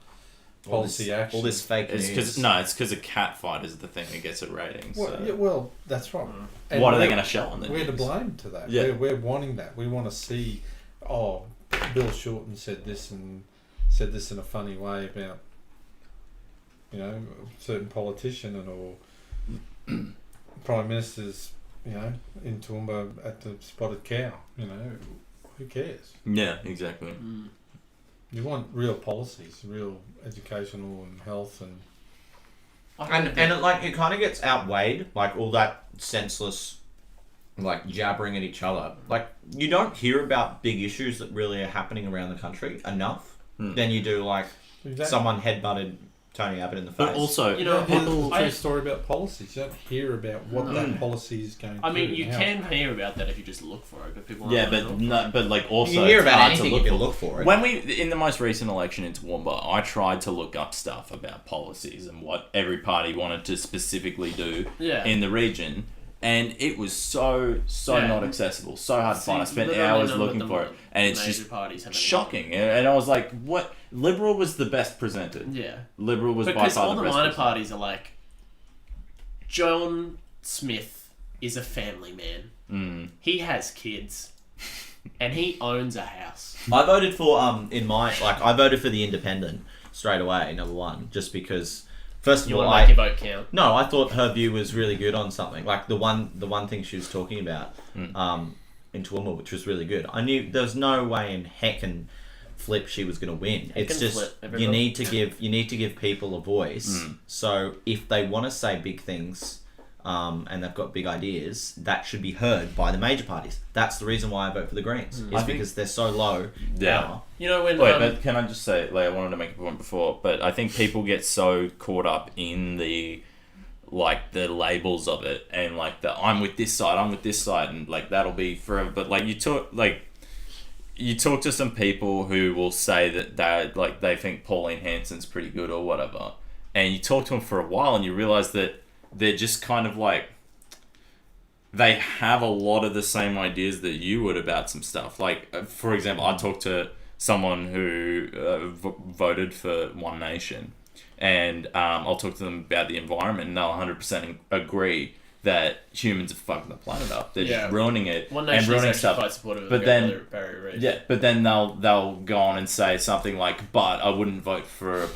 policy action. All this fake It's news. because a cat fight is the thing that gets it ratings. Well, So. yeah, well, that's right. And What are they we're- going to show on the We're to news? blame to that. Yeah. We're wanting that. We want to see, oh, Bill Shorten said this in a funny way about, you know, a certain politician or Prime Minister's, you know, in Toowoomba at the Spotted Cow. You know, who cares? Yeah, exactly. You want real policies, real educational and health and... And it kind of gets outweighed, like all that senseless, like jabbering at each other. Like you don't hear about big issues that really are happening around the country enough. Then you do like someone headbutted Tony Abbott in the face. But also, You know, People I- tell a story about policies. You don't hear about what that policy is going to I mean, do you and how. can hear about that if you just look for it, but people aren't yeah, gonna but look no, for it. but like also you can hear it's about hard anything to if look you for. look for it. When we in the most recent election in Toowoomba, I tried to look up stuff about policies and what every party wanted to specifically do Yeah. in the region, and it was so Yeah. not accessible, so hard to find. I See, spent literally hours none of looking the for it, and it's major just parties have any shocking. And I was like, what? Liberal was the best presented. money. Yeah. Liberal was by Because far all the the best minor presented. parties are like, John Smith is a family man. He has kids, and he owns a house. I voted for I voted for the Independent straight away, number one, just because first of You all want to make your vote count? No, I thought her view was really good on something. Like the one thing she was talking about in Toowoomba, which was really good. I knew there was no way in heck and flip she was going to win. It's and just flip, you everybody. need to give people a voice. So if they want to say big things and they've got big ideas, that should be heard by the major parties. That's the reason why I vote for the Greens. Is I think- because they're so low. Yeah. power. You know when? Wait, but can I just say, like, I wanted to make a point before, but I think people get so caught up in the labels of it, and like I'm with this side, and like that'll be forever. But like you talk to some people who will say that they think Pauline Hanson's pretty good or whatever, and you talk to them for a while, and you realize that they're just kind of like. They have a lot of the same ideas that you would about some stuff. Like, for example, I talked to someone who voted for One Nation, and I'll talk to them about the environment, and they'll 100% agree that humans have fucked the planet up. They're just ruining it One and Nation is ruining actually stuff. quite supportive of But the then- Great Barrier Reef. Yeah, but then they'll go on and say something like, "But I wouldn't vote for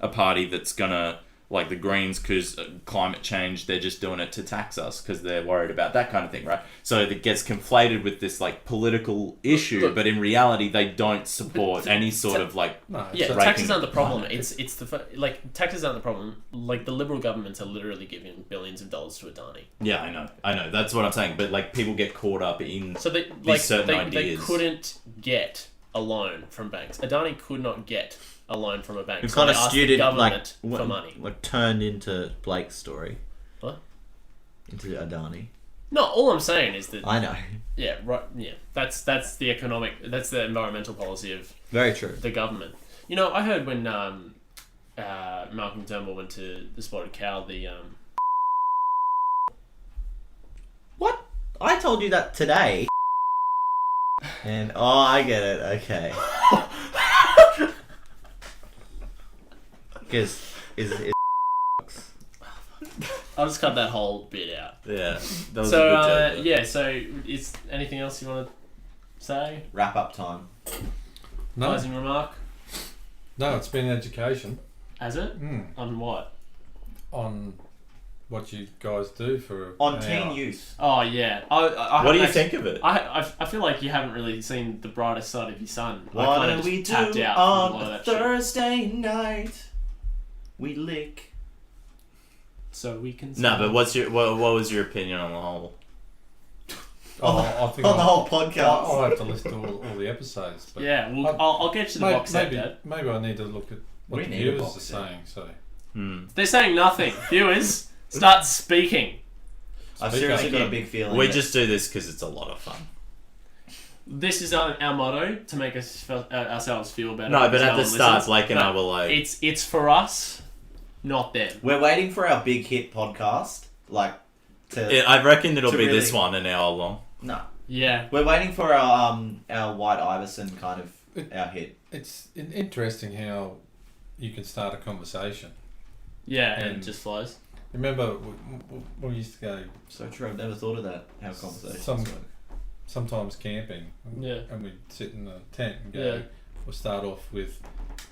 a party that's gonna like the Greens, because climate change, they're just doing it to tax us because they're worried about that kind of thing, right? So it gets conflated with this like political issue, Look, but in reality, they don't support any sort of like. No, Yeah, so- taxes aren't the problem. climate. It's like taxes aren't the problem. Like the Liberal governments are literally giving billions of dollars to Adani. Yeah, I know. That's what I'm saying. But like people get caught up in So they certain they ideas. couldn't get a loan from banks. Adani could not get a loan from a bank. We've So kind they of asked the student government like for money. like turned into Blake's story. What? Into Adani. No, all I'm saying is that I know. yeah, right. Yeah, that's the environmental policy of Very true. the government. You know, I heard when Malcolm Turnbull went to the Spotted Cow, What? I told you that today. And I get it. Okay. Because is I'll just cut that whole bit out. Yeah, that was So a good joke. yeah, so is anything else you want to say? wrap up time. No, Closing remark? no, it's been education Has it? On what? on what you guys do for On an teen hour. youth. Oh yeah. I What do you haven't think of it? I feel like you haven't really seen the brightest side of your son. I What kinda do we just tapped do out from a lot on of a that shit. Thursday night? We lick. So we can. No, but what was your opinion on the whole? Oh, I think On the I'll- whole podcast. I'll have to listen to all the episodes. But Yeah, well, I'll get you the box set, Dad. maybe I need to look at what We the need a viewers box are set. saying. So They're saying nothing. Viewers, start speaking. I've Speak seriously up. got a big feeling. We that- just do this because it's a lot of fun. This is our motto to make ourselves feel better. No, but because at the one start, listens. Blake and I No, were like, it's for us, not them. We're waiting for our big hit podcast. Like, to. I reckon it'll to be really- this one an hour long. No. Yeah. We're waiting for our White Iverson kind of our hit. it's interesting how you can start a conversation. Yeah, and it And- just flows. Remember, we used to go So true. I've never thought of that. How conversations Some- work. sometimes camping. Yeah. And we'd sit in a tent and go. Yeah. We'll start off with,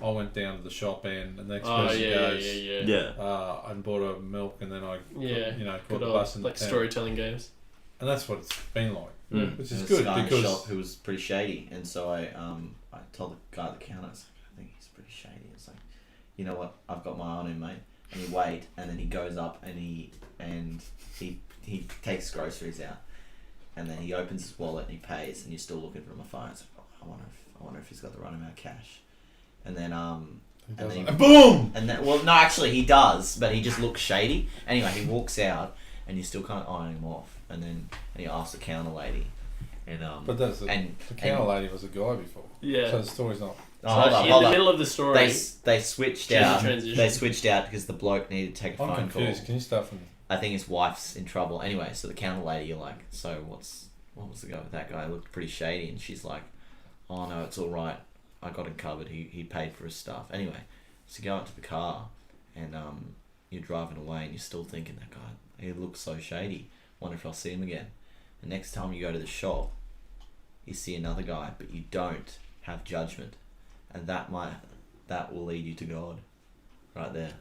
I went down to the shop and the next Oh person yeah, goes. yeah. And bought a milk and then I Yeah. caught Good the old, bus in like the tent. storytelling games. And that's what it's been like, Mm. which is There's good a guy in the because shop who was pretty shady, and so I told the guy at the counter, I was like, I think he's pretty shady. It's like, you know what? I've got my eye on him, mate. And he wait, and then he goes up and he takes groceries out, and then he opens his wallet and he pays, and you're still looking for him on my phone. It's like, oh, I wonder if he's got the right amount of cash. And then he and does then it. And boom! and then, well, no, actually he does, but he just looks shady. Anyway, he walks out, and you're still kind of eyeing him off, and he asks the counter lady, and But that's and the counter lady was a guy before. Yeah. So the story's not. oh, So hold up, in hold the up. middle of the story, They switched Change out. transition. They switched out because the bloke needed to take a I'm phone confused. call. Can you start from? I think his wife's in trouble. Anyway, so the counter lady, you're like, so what was the go with that guy? He looked pretty shady, and she's like, oh no, it's all right. I got him covered. He paid for his stuff. Anyway, so you go out to the car, and you're driving away, and you're still thinking that guy. He looks so shady. Wonder if I'll see him again. The next time you go to the shop, you see another guy, but you don't have judgment, and that will lead you to God, right there.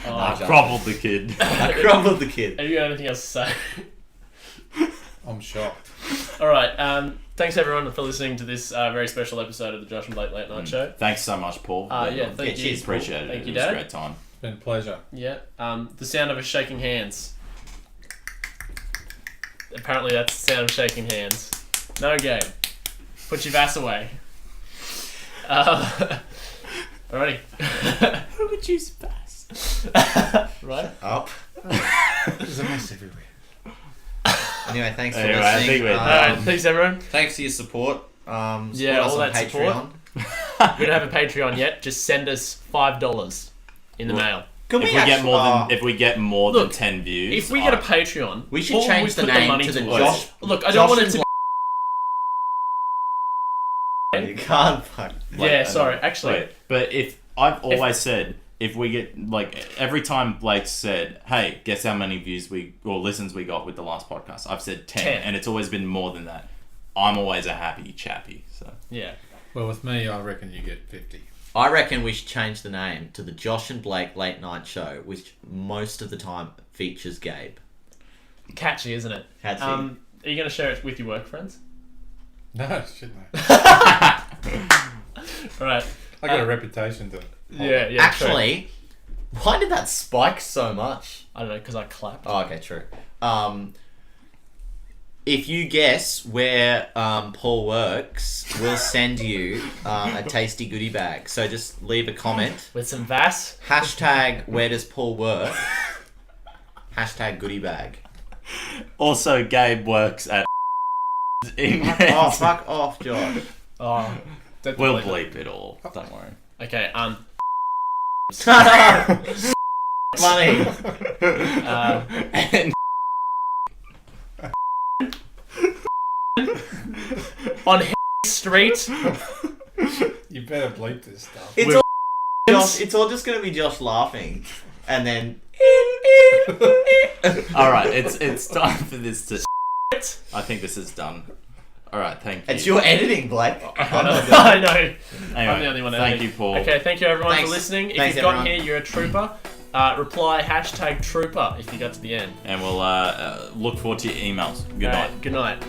Oh, I crumbled the kid. I crumbled the kid. have you got anything else to say? I'm shocked. All right. Thanks everyone for listening to this very special episode of the Josh and Blake Late Night Show. Thanks so much, Paul. Yeah, thank Yeah, you. cheers. Appreciate it. Thank you, it was Dad. a great time. It's been a pleasure. Yeah. The sound of us shaking hands. Apparently that's the sound of shaking hands. No game. Put your Vass away. Alrighty. Who would choose fast? Right? Up. There's a mess everywhere. Anyway, thanks for Anyway, I listening. think we're Alright, thanks everyone. Thanks for your support. Support Yeah, us all on that Patreon. support. We don't have a Patreon yet. Just send us $5 in the Well, mail. Can If we we get actually- more than Look, 10 views, If we get a Patreon, We should Paul change would the put name money to the towards Josh- it. Look, I don't want it to. You can't fuck. Yeah, sorry. Actually, Wait, but if I've always said, if we get like every time Blake said, "Hey, guess how many views or listens we got with the last podcast?" I've said 10, 10. and it's always been more than that. I'm always a happy chappy. So yeah. Well, with me, I reckon you get 50. I reckon we should change the name to the Josh and Blake Late Night Show, which most of the time features Gabe. Catchy, isn't it? Catchy. Are you going to share it with your work friends? No, shouldn't I? All right. I got a reputation to. Yeah. Actually, why did that spike so much? I don't know, because I clapped. Oh, okay, true. If you guess where Paul works, we'll send you a tasty goodie bag. So just leave a comment. With some Vass. Hashtag where does Paul work? Hashtag goodie bag. Also, Gabe works at. Oh, fuck off, Josh. Oh, We'll bleep it all. Don't worry. Okay. Funny. And On Street. You better bleep this stuff. It's all just gonna be Josh laughing, and then. all right, it's time for this to. I think this is done. All right, thank you. It's your editing, Blake. I know. Anyway, I'm the only one thank editing. you, Paul. Okay, thank you everyone Thanks. for listening. If Thanks, you've gotten everyone. here, you're a trooper. Reply #trooper if you got to the end. And we'll look forward to your emails. Good night. Good night.